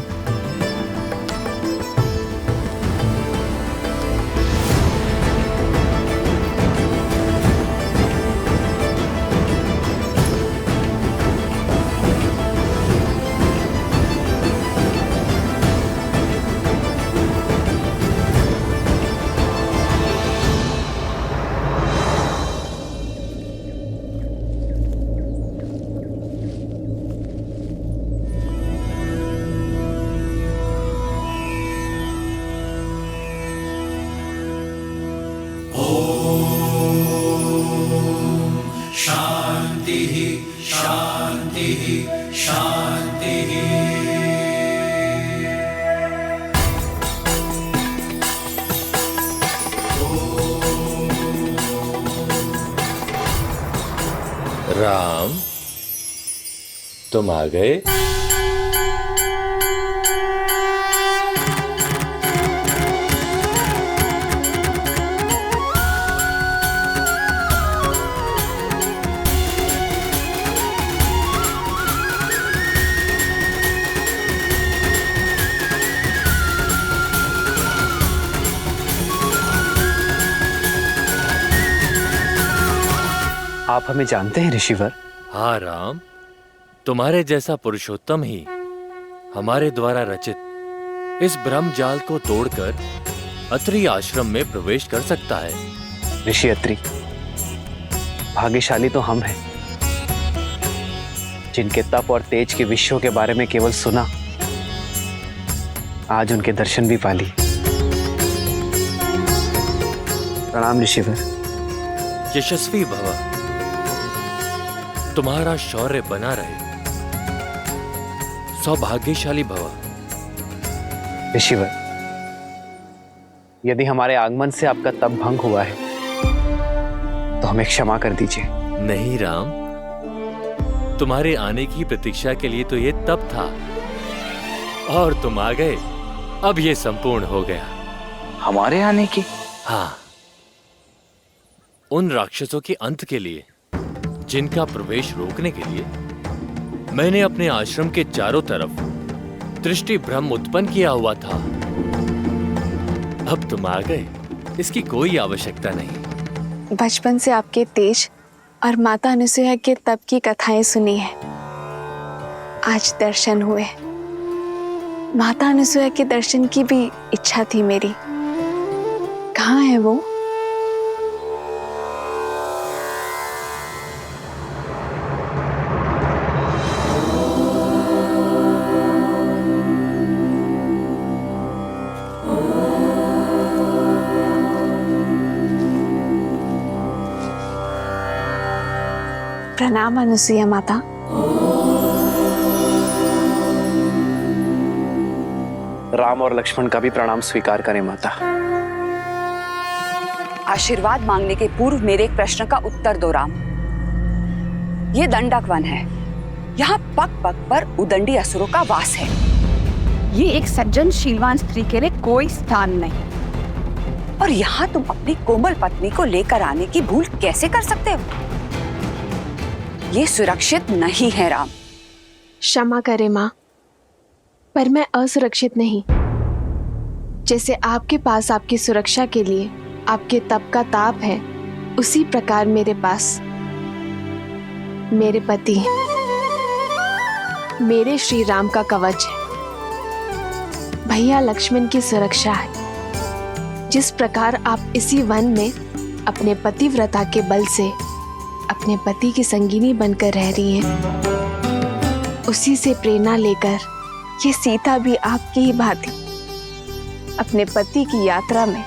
शांति शांति शांति। राम, तुम आ गए? आप हमें जानते हैं ऋषिवर? हाँ राम, तुम्हारे जैसा पुरुषोत्तम ही हमारे द्वारा रचित इस ब्रह्म जाल को तोड़कर अत्रि आश्रम में प्रवेश कर सकता है। ऋषि अत्रि, भाग्यशाली तो हम हैं जिनके तप और तेज के विषयों के बारे में केवल सुना, आज उनके दर्शन भी पा लिए। प्रणाम ऋषिवर। यशस्वी भव, तुम्हारा शौर्य बना रहे। सौभाग्यशाली भव। ऋषिवर, यदि हमारे आगमन से आपका तप भंग हुआ है तो हमें क्षमा कर दीजिए। नहीं राम, तुम्हारे आने की प्रतीक्षा के लिए तो ये तप था और तुम आ गए, अब ये संपूर्ण हो गया। हमारे आने की? हाँ, उन राक्षसों के अंत के लिए जिनका प्रवेश रोकने के लिए मैंने अपने आश्रम के चारों तरफ दृष्टि भ्रम उत्पन्न किया हुआ था। अब तुम आ गए, इसकी कोई आवश्यकता नहीं। बचपन से आपके तेज और माता अनुसुईया के तप की कथाएं सुनी है, आज दर्शन हुए। माता अनुसुईया के दर्शन की भी इच्छा थी मेरी। कहाँ है वो? प्रणाम अनुसुईया माता। राम और लक्ष्मण का भी प्रणाम स्वीकार करें माता। आशीर्वाद मांगने के पूर्व मेरे एक प्रश्न का उत्तर दो राम। ये दंडक वन है, यहाँ पग पग पर उदंडी असुरों का वास है। ये एक सज्जन शीलवान स्त्री के लिए कोई स्थान नहीं। और यहाँ तुम अपनी कोमल पत्नी को लेकर आने की भूल कैसे कर सकते हो? ये सुरक्षित नहीं है राम। क्षमा करें माँ, पर मैं असुरक्षित नहीं। जैसे आपके पास आपकी सुरक्षा के लिए आपके तप का ताप है, उसी प्रकार मेरे पास मेरे पति, मेरे श्री राम का कवच है, भैया लक्ष्मण की सुरक्षा है। जिस प्रकार आप इसी वन में अपने पतिव्रता के बल से अपने पति की संगिनी बनकर रह रही हैं, उसी से प्रेरणा लेकर ये सीता भी आपकी ही भांति अपने पति की यात्रा में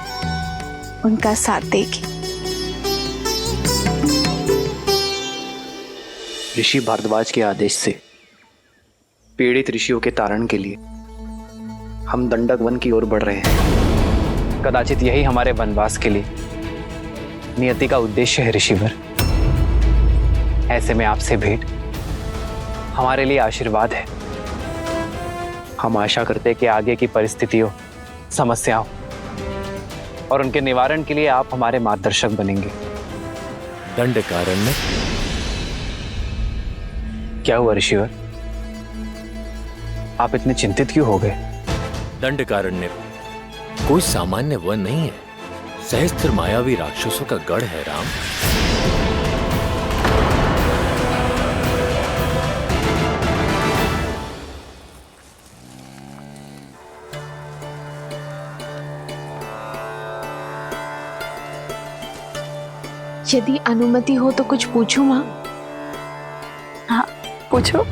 उनका साथ देगी। ऋषि भारद्वाज के आदेश से पीड़ित ऋषियों के तारण के लिए हम दंडक वन की ओर बढ़ रहे हैं। कदाचित यही हमारे वनवास के लिए नियति का उद्देश्य है ऋषिवर। ऐसे में आपसे भेंट हमारे लिए आशीर्वाद है। हम आशा करते हैं कि आगे की परिस्थितियों, समस्याओं और उनके निवारण के लिए आप हमारे मार्गदर्शक बनेंगे। दंडकारण्य? क्या हुआ ऋषिवर? आप इतने चिंतित क्यों हो गए? दंडकारण्य कोई सामान्य वन नहीं है, सहस्त्र मायावी राक्षसों का गढ़ है राम। यदि अनुमति हो तो कुछ पूछूं माँ? हाँ पूछो।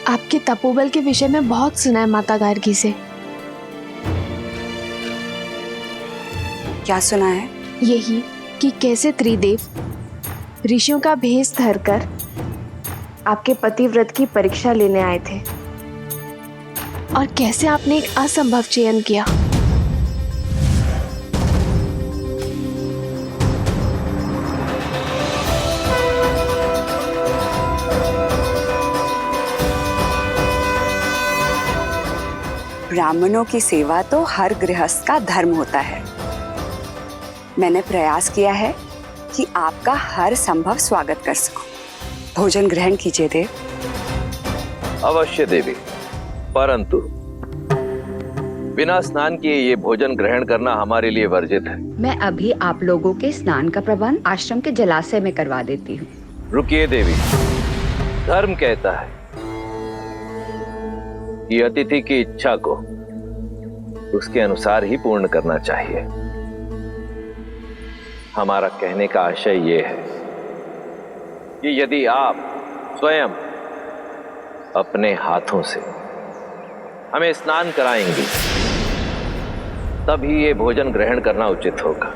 आपके तपोबल के विषय में बहुत सुना है माता गार्गी से। क्या सुना है? यही कि कैसे त्रिदेव ऋषियों का भेष धरकर आपके पतिव्रत की परीक्षा लेने आए थे और कैसे आपने एक असंभव चयन किया। ब्राह्मणों की सेवा तो हर गृहस्थ का धर्म होता है। मैंने प्रयास किया है कि आपका हर संभव स्वागत कर सकूं। भोजन ग्रहण कीजिए देव। अवश्य देवी, परंतु बिना स्नान किए ये भोजन ग्रहण करना हमारे लिए वर्जित है। मैं अभी आप लोगों के स्नान का प्रबंध आश्रम के जलाशय में करवा देती हूँ। रुकिए देवी, धर्म कहता है कि अतिथि की इच्छा को उसके अनुसार ही पूर्ण करना चाहिए। हमारा कहने का आशय ये है कि यदि आप स्वयं अपने हाथों से हमें स्नान कराएंगी तभी ये भोजन ग्रहण करना उचित होगा।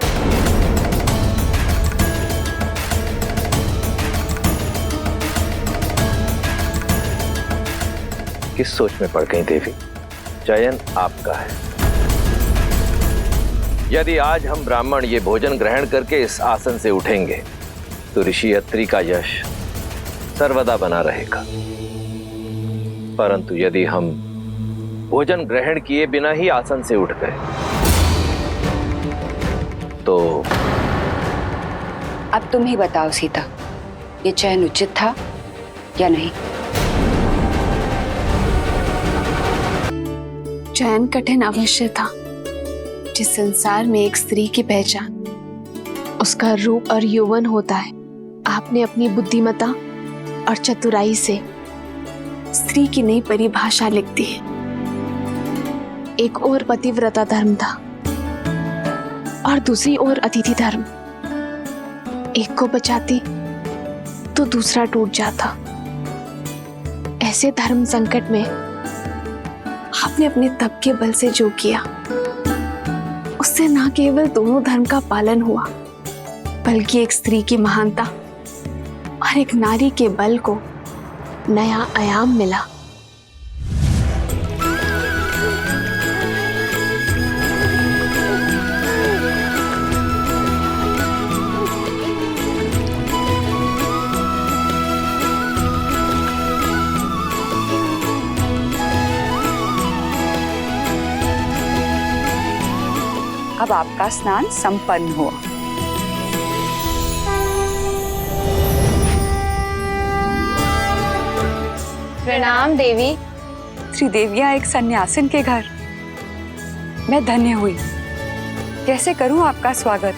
किस सोच में पड़ गई देवी? चयन आपका है। यदि आज हम ब्राह्मण ये भोजन ग्रहण करके इस आसन से उठेंगे तो ऋषि अत्रि का यश सर्वदा बना रहेगा, परंतु यदि हम भोजन ग्रहण किए बिना ही आसन से उठ गए तो अब तुम ही बताओ सीता, ये चयन उचित था या नहीं? चयन कठिन अवश्य था। जिस संसार में एक स्त्री की पहचान उसका रूप और यौवन होता है, आपने अपनी बुद्धिमता और चतुराई से स्त्री की नई परिभाषा लिख दी है। एक ओर पतिव्रता धर्म था और दूसरी ओर अतिथि धर्म। एक को बचाती तो दूसरा टूट जाता। ऐसे धर्म संकट में आपने अपने तप के बल से जो किया उससे न केवल दोनों धर्म का पालन हुआ बल्कि एक स्त्री की महानता और एक नारी के बल को नया आयाम मिला। अब आपका स्नान संपन्न हुआ। प्रणाम देवी। त्रिदेवियां एक सन्यासिन के घर, मैं धन्य हुई। कैसे करूं आपका स्वागत?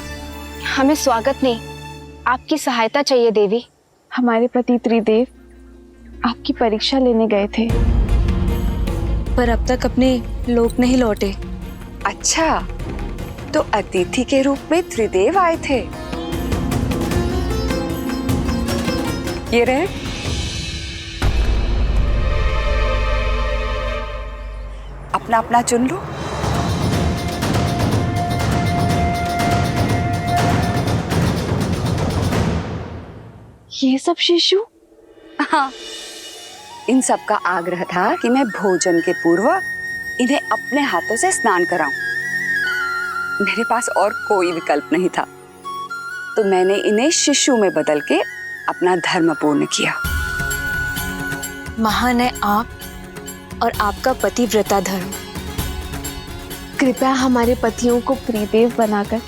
हमें स्वागत नहीं, आपकी सहायता चाहिए देवी। हमारे पति त्रिदेव आपकी परीक्षा लेने गए थे पर अब तक अपने लोक नहीं लौटे। अच्छा, तो अतिथि के रूप में त्रिदेव आए थे। ये रहे। अपना अपना चुन लो। ये सब शिशु? हाँ, इन सब का आग्रह था कि मैं भोजन के पूर्व इन्हें अपने हाथों से स्नान कराऊं। मेरे पास और कोई विकल्प नहीं था, तो मैंने इन्हें शिशु में बदल के अपना धर्म पूर्ण किया। महान है आप और आपका पतिव्रता धर्म। कृपया हमारे पतियों को त्रिदेव बनाकर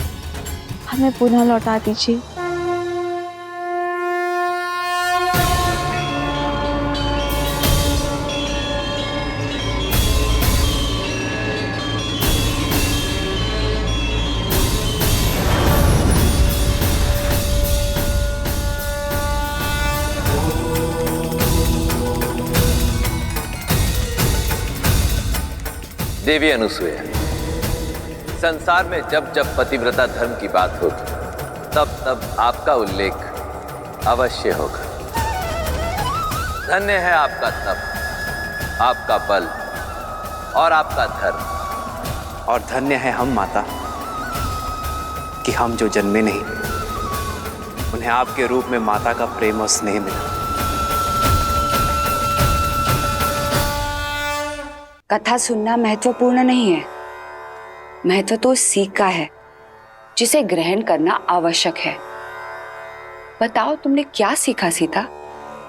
हमें पुनः लौटा दीजिए। देवी अनुसूया, संसार में जब जब पतिव्रता धर्म की बात होगी तब तब आपका उल्लेख अवश्य होगा। धन्य है आपका तप, आपका बल और आपका धर्म। और धन्य है हम माता कि हम जो जन्मे नहीं, उन्हें आपके रूप में माता का प्रेम और स्नेह मिला। कथा सुनना महत्वपूर्ण नहीं है, महत्व तो सीख का है जिसे ग्रहण करना आवश्यक है। बताओ तुमने क्या सीखा सीता?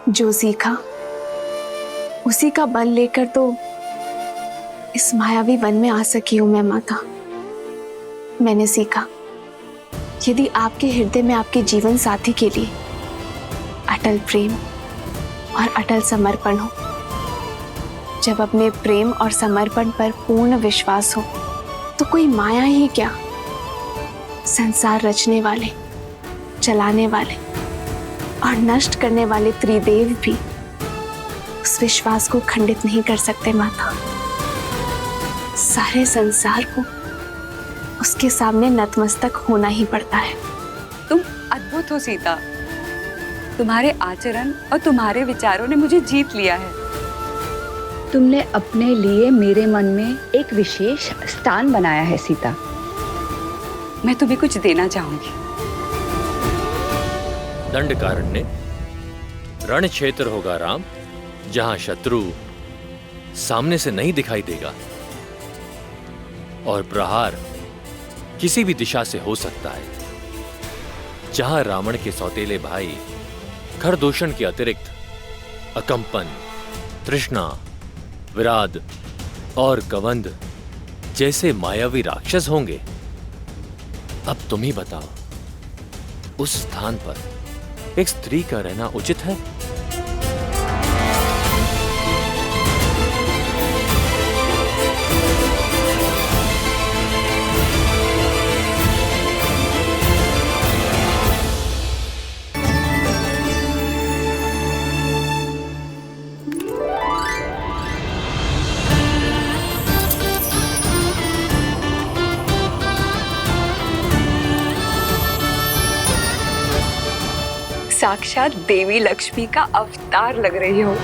जो सीखा उसी का बल लेकर तो इस मायावी वन में आ सकी हूं मैं माता। मैंने सीखा यदि आपके हृदय में आपके जीवन साथी के लिए अटल प्रेम और अटल समर्पण हो, जब अपने प्रेम और समर्पण पर पूर्ण विश्वास हो, तो कोई माया ही क्या, संसार रचने वाले, चलाने वाले और नष्ट करने वाले त्रिदेव भी उस विश्वास को खंडित नहीं कर सकते माता। सारे संसार को उसके सामने नतमस्तक होना ही पड़ता है। तुम अद्भुत हो सीता, तुम्हारे आचरण और तुम्हारे विचारों ने मुझे जीत लिया है। तुमने अपने लिए मेरे मन में एक विशेष स्थान बनाया है सीता। मैं तुम्हें कुछ देना चाहूंगी। दंडकारण्य रण क्षेत्र होगा राम, जहां शत्रु सामने से नहीं दिखाई देगा और प्रहार किसी भी दिशा से हो सकता है। जहां रावण के सौतेले भाई खरदूषण के अतिरिक्त अकंपन, तृष्णा, विराद और कवंद जैसे मायावी राक्षस होंगे। अब तुम ही बताओ, उस स्थान पर एक स्त्री का रहना उचित है? साक्षात देवी लक्ष्मी का अवतार लग रही हो।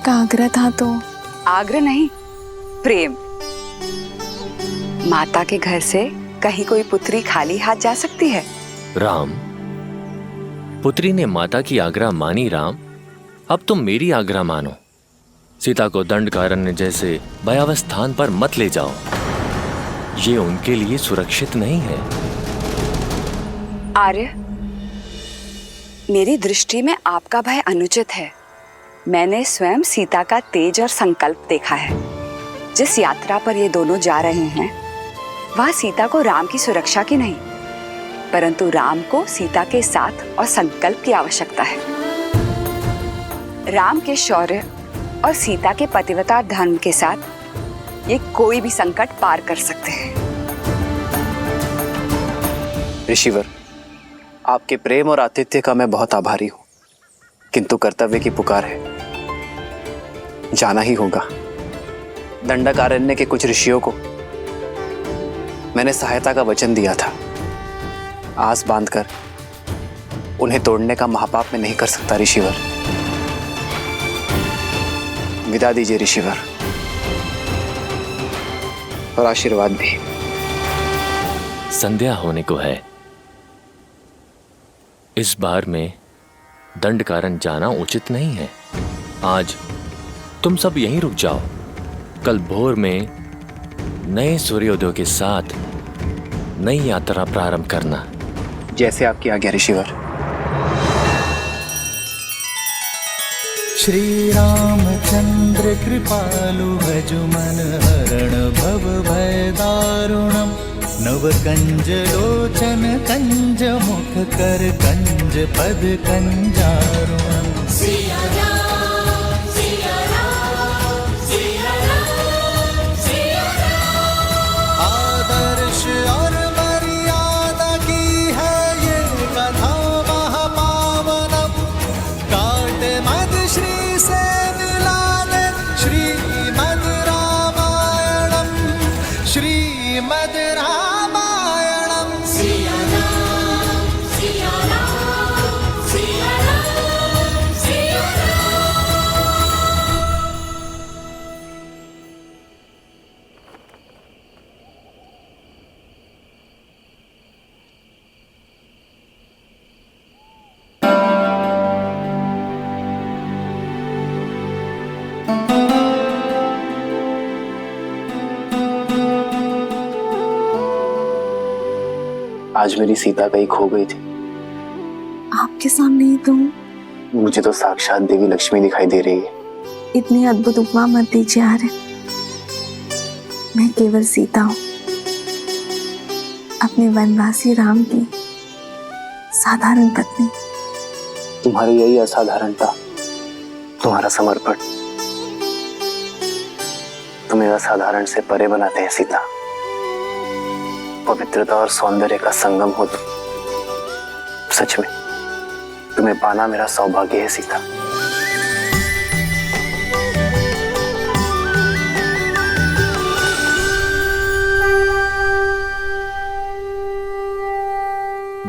का आग्रह था तो? आग्रह नहीं, प्रेम। माता के घर से कहीं कोई पुत्री खाली हाथ जा सकती है? राम, पुत्री ने माता की आज्ञा मानी राम, अब तुम मेरी आज्ञा मानो। सीता को दंडकारण्य जैसे भयावह स्थान पर मत ले जाओ, ये उनके लिए सुरक्षित नहीं है। आर्य, मेरी दृष्टि में आपका भय अनुचित है। मैंने स्वयं सीता का तेज और संकल्प देखा है। जिस यात्रा पर ये दोनों जा रहे हैं, वह सीता को राम की सुरक्षा की नहीं, परंतु राम को सीता के साथ और संकल्प की आवश्यकता है। राम के शौर्य और सीता के पतिव्रता धर्म के साथ ये कोई भी संकट पार कर सकते हैं। ऋषिवर, आपके प्रेम और आतिथ्य का मैं बहुत आभारी हूं, किंतु कर्तव्य की पुकार है, जाना ही होगा। दंडकारण्य के कुछ ऋषियों को मैंने सहायता का वचन दिया था। आस बांधकर उन्हें तोड़ने का महापाप मैं नहीं कर सकता ऋषिवर। विदा दीजिए ऋषिवर, और आशीर्वाद भी। संध्या होने को है। इस बार में दंडकारण्य जाना उचित नहीं है। आज तुम सब यहीं रुक जाओ। कल भोर में नए सूर्योदय के साथ नई यात्रा प्रारंभ करना। जैसे आपकी आज्ञा ऋषिवर। श्री रामचंद्र कृपालु भजु मन हरण भव भय दारुणम नव कंज लोचन कंज मुख कर कंज पद कंजारुणम। सिया राम सिया राम सिया राम सिया राम। आदर्श और मर्यादा की है ये कथा महापावनम काट मद श्री से मिलाने श्रीमद् रामायणम श्रीमद् रामायणम। सिया राम सिया राम सिया राम सिया आज मेरी सीता कहीं खो गई थी। आपके सामने ही तो हूँ। मुझे तो साक्षात देवी लक्ष्मी दिखाई दे रही है। इतनी अद्भुत उपमा मत दीजिए आर्य। मैं केवल सीता हूँ, अपने वनवासी राम की साधारण पत्नी। तुम्हारी यही असाधारणता, तुम्हारा समर्पण तुम्हें असाधारण से परे बनाते हैं सीता। पवित्रता और सौंदर्य का संगम हो तुम। सच में तुम्हें पाना मेरा सौभाग्य है सीता।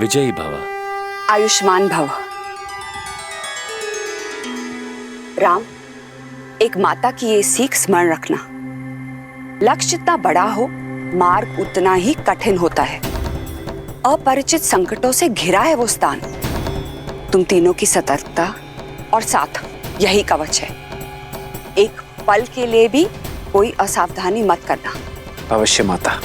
विजयी भव। आयुष्मान भव। राम, एक माता की ये सीख स्मरण रखना, लक्ष्य जितना बड़ा हो मार्ग उतना ही कठिन होता है। अपरिचित संकटों से घिरा है वो स्थान। तुम तीनों की सतर्कता और साथ यही कवच है। एक पल के लिए भी कोई असावधानी मत करना। अवश्य माता।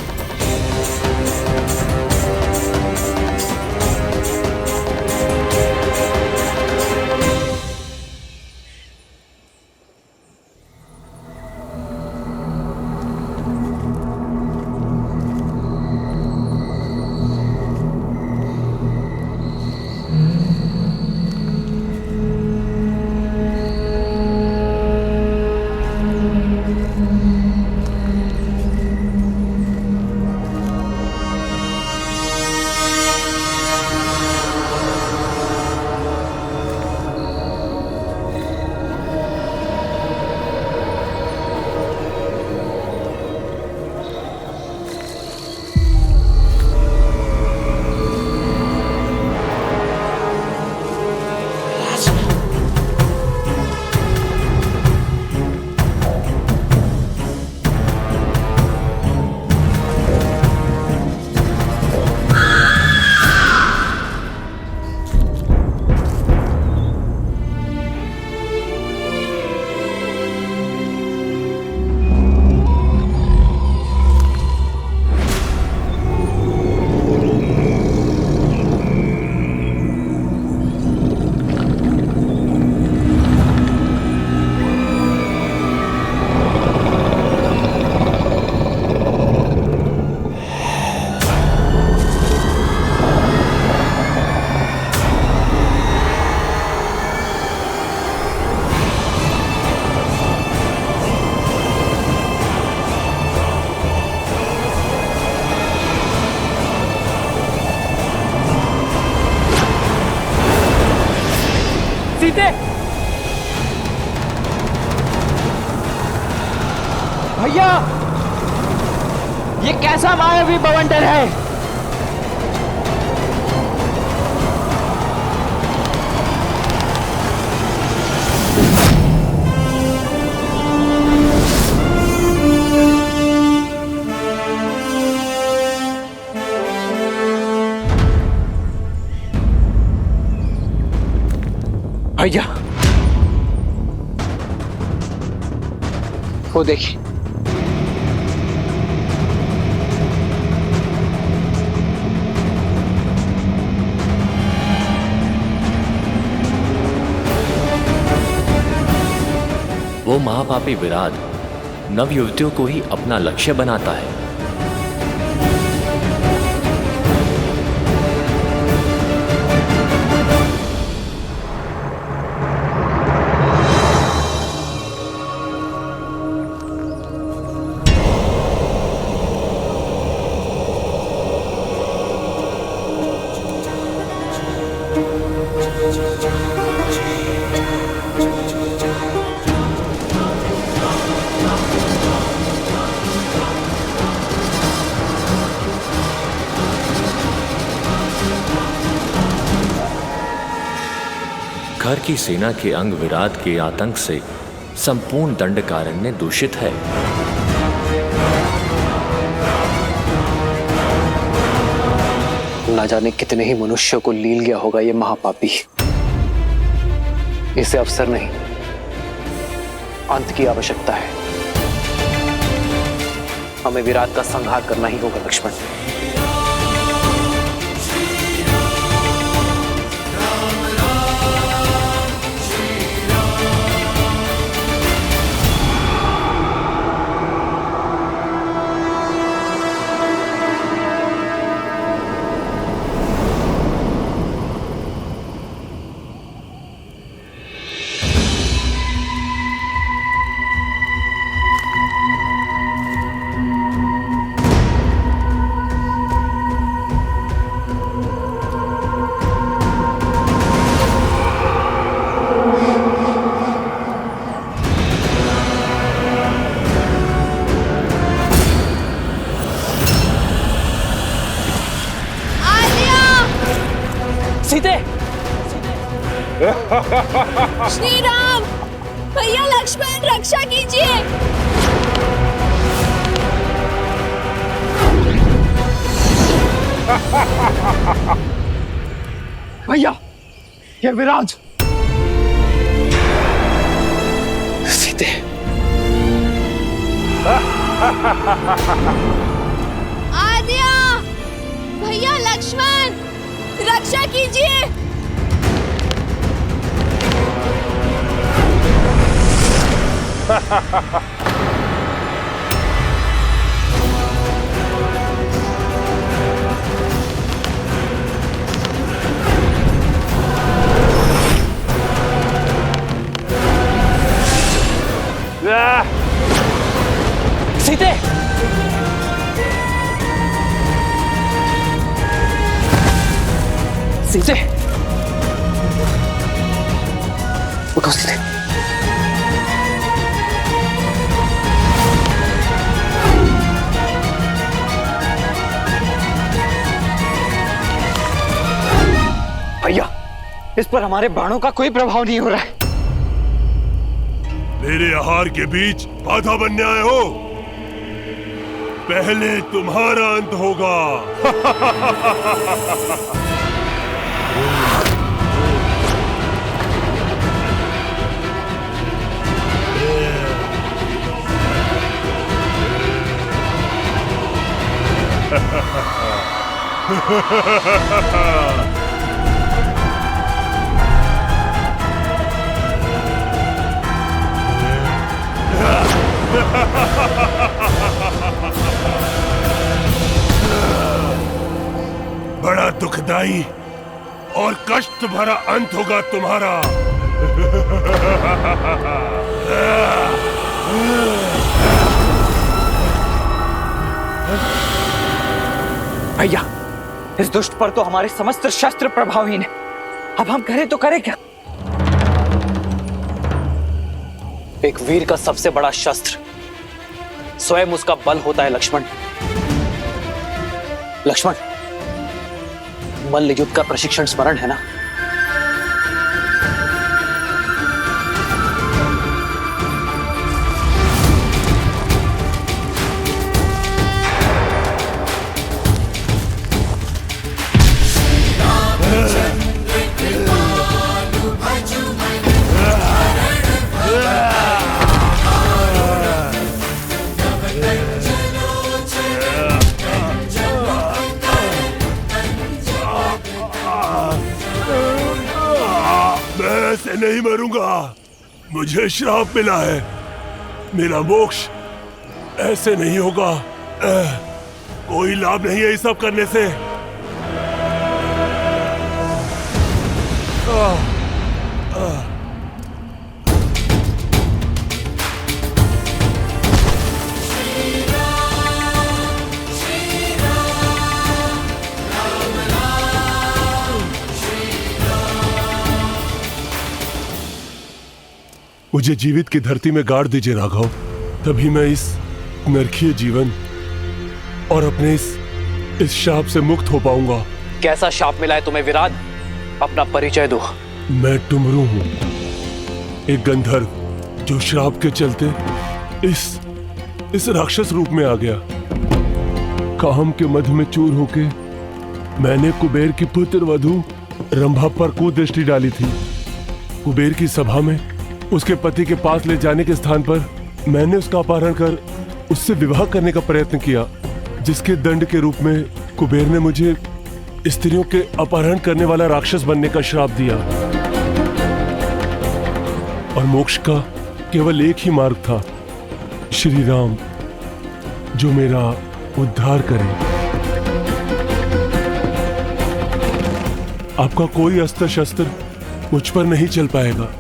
सीते, भैया ये कैसा मायावी बवंडर है? भैया वो देखिए, वो महापापी विराट नव युवतियों को ही अपना लक्ष्य बनाता है। घर की सेना के अंग विराट के आतंक से संपूर्ण दंडकारण्य दूषित है। ना जाने कितने ही मनुष्यों को लील गया होगा ये महापापी। इसे अवसर नहीं, अंत की आवश्यकता है। हमें विराट का संहार करना ही होगा लक्ष्मण। सीते! श्री राम! भैया लक्ष्मण रक्षा कीजिए! भैया, ये विराट! सीते! आद्या! भैया लक्ष्मण! रक्षा कीजिए! सीते! सीते! उठो सीते! भैया, इस पर हमारे बाणों का कोई प्रभाव नहीं हो रहा है। मेरे आहार के बीच बाधा बनने आए हो? पहले तुम्हारा अंत होगा। बड़ा दुखदाई और कष्ट भरा अंत होगा तुम्हारा। भैया, इस दुष्ट पर तो हमारे समस्त शस्त्र प्रभावहीन है। अब हम करें तो करें क्या? एक वीर का सबसे बड़ा शस्त्र स्वयं उसका बल होता है लक्ष्मण। लक्ष्मण, मल्ल युद्ध का प्रशिक्षण स्मरण है ना? मैं ऐसे नहीं मरूंगा। मुझे श्राप मिला है। मेरा मोक्ष ऐसे नहीं होगा। कोई लाभ नहीं है ये सब करने से। मुझे जीवित की धरती में गाड़ दीजिए राघव, तभी मैं इस नरकीय जीवन और अपने इस शाप से मुक्त हो पाऊंगा। कैसा शाप मिला है तुम्हें विराट? अपना परिचय दो। मैं टुमरू हूं, एक गंधर्व जो श्राप के चलते इस राक्षस रूप में आ गया। काम के मध में चूर होके मैंने कुबेर की पुत्र वधू रंभा पर कुदृष्टि डाली थी। कुबेर की सभा में उसके पति के पास ले जाने के स्थान पर मैंने उसका अपहरण कर उससे विवाह करने का प्रयत्न किया, जिसके दंड के रूप में कुबेर ने मुझे स्त्रियों के अपहरण करने वाला राक्षस बनने का श्राप दिया। और मोक्ष का केवल एक ही मार्ग था, श्री राम, जो मेरा उद्धार करे। आपका कोई अस्त्र शस्त्र मुझ पर नहीं चल पाएगा,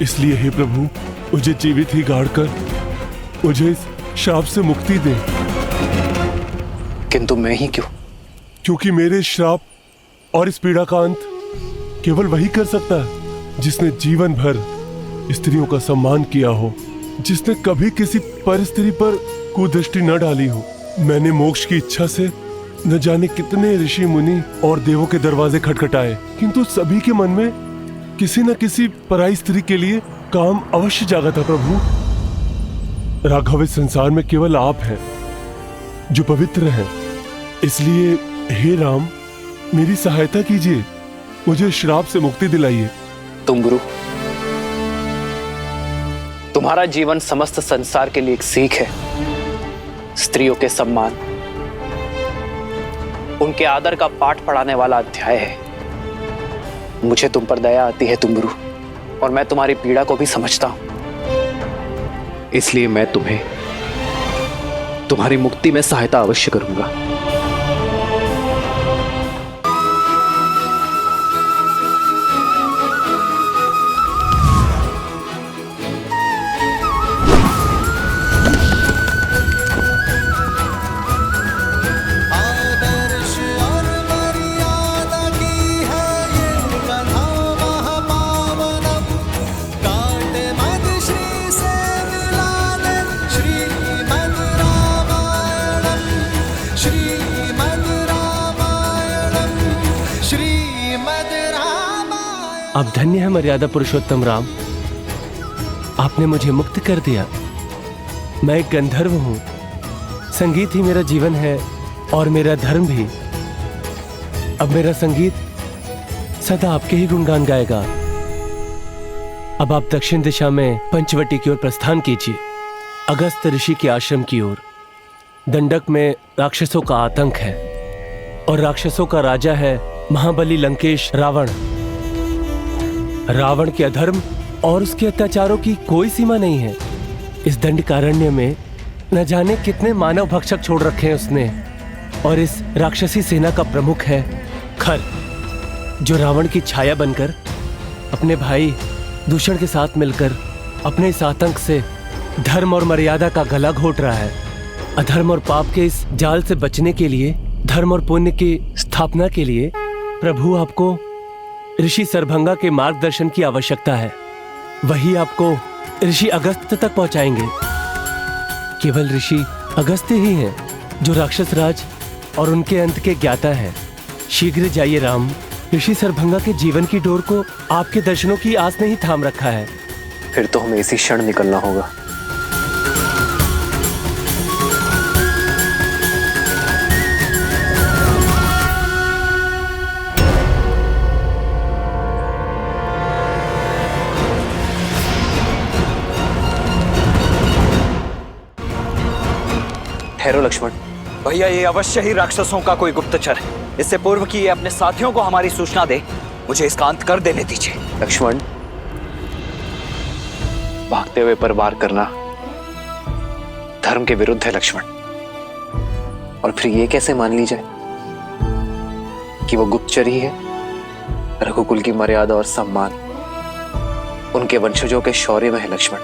इसलिए हे प्रभु, मुझे जीवित ही गाड़ कर मुझे इस श्राप से मुक्ति दे। किंतु मैं ही क्यों? क्योंकि मेरे श्राप और इस पीड़ा का अंत केवल वही कर सकता है जिसने जीवन भर स्त्रियों का सम्मान किया हो, जिसने कभी किसी पर स्त्री पर कुदृष्टि न डाली हो। मैंने मोक्ष की इच्छा से न जाने कितने ऋषि मुनि और देवों के दरवाजे खटखटाए, किंतु सभी के मन में किसी न किसी पराई स्त्री के लिए काम अवश्य जागा था। प्रभु राघव, इस संसार में केवल आप हैं जो पवित्र हैं, इसलिए हे राम, मेरी सहायता कीजिए, मुझे श्राप से मुक्ति दिलाइए। टुमरू, तुम्हारा जीवन समस्त संसार के लिए एक सीख है। स्त्रियों के सम्मान, उनके आदर का पाठ पढ़ाने वाला अध्याय है। मुझे तुम पर दया आती है टुमरू, और मैं तुम्हारी पीड़ा को भी समझता हूं। इसलिए मैं तुम्हें तुम्हारी मुक्ति में सहायता अवश्य करूंगा। अब धन्य है मर्यादा पुरुषोत्तम राम, आपने मुझे मुक्त कर दिया। मैं एक गंधर्व हूं, संगीत ही मेरा जीवन है और मेरा धर्म भी। अब मेरा संगीत सदा आपके ही गुणगान गाएगा। अब आप दक्षिण दिशा में पंचवटी की ओर प्रस्थान कीजिए, अगस्त ऋषि के आश्रम की ओर। दंडक में राक्षसों का आतंक है और राक्षसों का राजा है महाबली लंकेश रावण। रावण के अधर्म और उसके अत्याचारों की कोई सीमा नहीं है। इस दंडकारण्य में न जाने कितने मानव भक्षक छोड़ रखे हैं उसने। और इस राक्षसी सेना का प्रमुख है खर, जो रावण की छाया बनकर अपने भाई दूषण के साथ मिलकर अपने इस आतंक से धर्म और मर्यादा का गला घोट रहा है। अधर्म और पाप के इस जाल से बचने के लिए, धर्म और पुण्य की स्थापना के लिए प्रभु आपको ऋषि सरभंगा के मार्गदर्शन की आवश्यकता है। वही आपको ऋषि अगस्त तक पहुंचाएंगे। केवल ऋषि अगस्त ही हैं जो राक्षस राज और उनके अंत के ज्ञाता हैं। शीघ्र जाइए राम, ऋषि सरभंगा के जीवन की डोर को आपके दर्शनों की आस ने ही थाम रखा है। फिर तो हमें इसी क्षण निकलना होगा। ठहरो लक्ष्मण। भैया, ये अवश्य ही राक्षसों का कोई गुप्तचर है। इससे पूर्व कि ये अपने साथियों को हमारी सूचना दे, मुझे इसका अंत कर देने दीजिए। लक्ष्मण, भागते हुए पर वार करना धर्म के विरुद्ध है लक्ष्मण। और फिर ये कैसे मान ली जाए कि वो गुप्तचर ही है? रघुकुल की मर्यादा और सम्मान उनके वंशजों के शौर्य में है लक्ष्मण,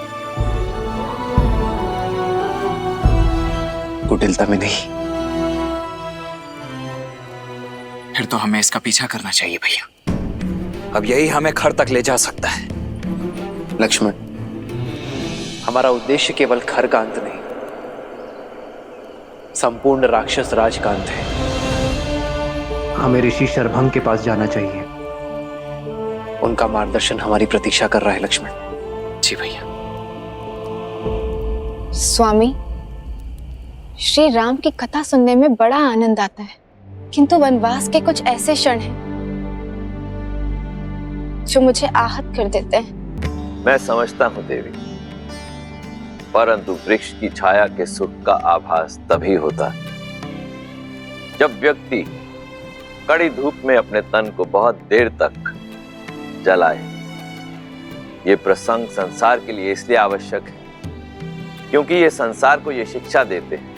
कुटिलता में नहीं। फिर तो हमें इसका पीछा करना चाहिए भैया। अब यही हमें खर तक ले जा सकता है। लक्ष्मण, हमारा उद्देश्य केवल खर का अंत नहीं, संपूर्ण राक्षस राज का अंत है। हमें ऋषि शरभंग के पास जाना चाहिए। उनका मार्गदर्शन हमारी प्रतीक्षा कर रहा है लक्ष्मण। जी भैया। स्वामी, श्री राम की कथा सुनने में बड़ा आनंद आता है, किंतु वनवास के कुछ ऐसे क्षण हैं जो मुझे आहत कर देते हैं। मैं समझता हूं देवी, परंतु वृक्ष की छाया के सुख का आभास तभी होता है जब व्यक्ति कड़ी धूप में अपने तन को बहुत देर तक जलाए। ये प्रसंग संसार के लिए इसलिए आवश्यक है क्योंकि ये संसार को ये शिक्षा देते हैं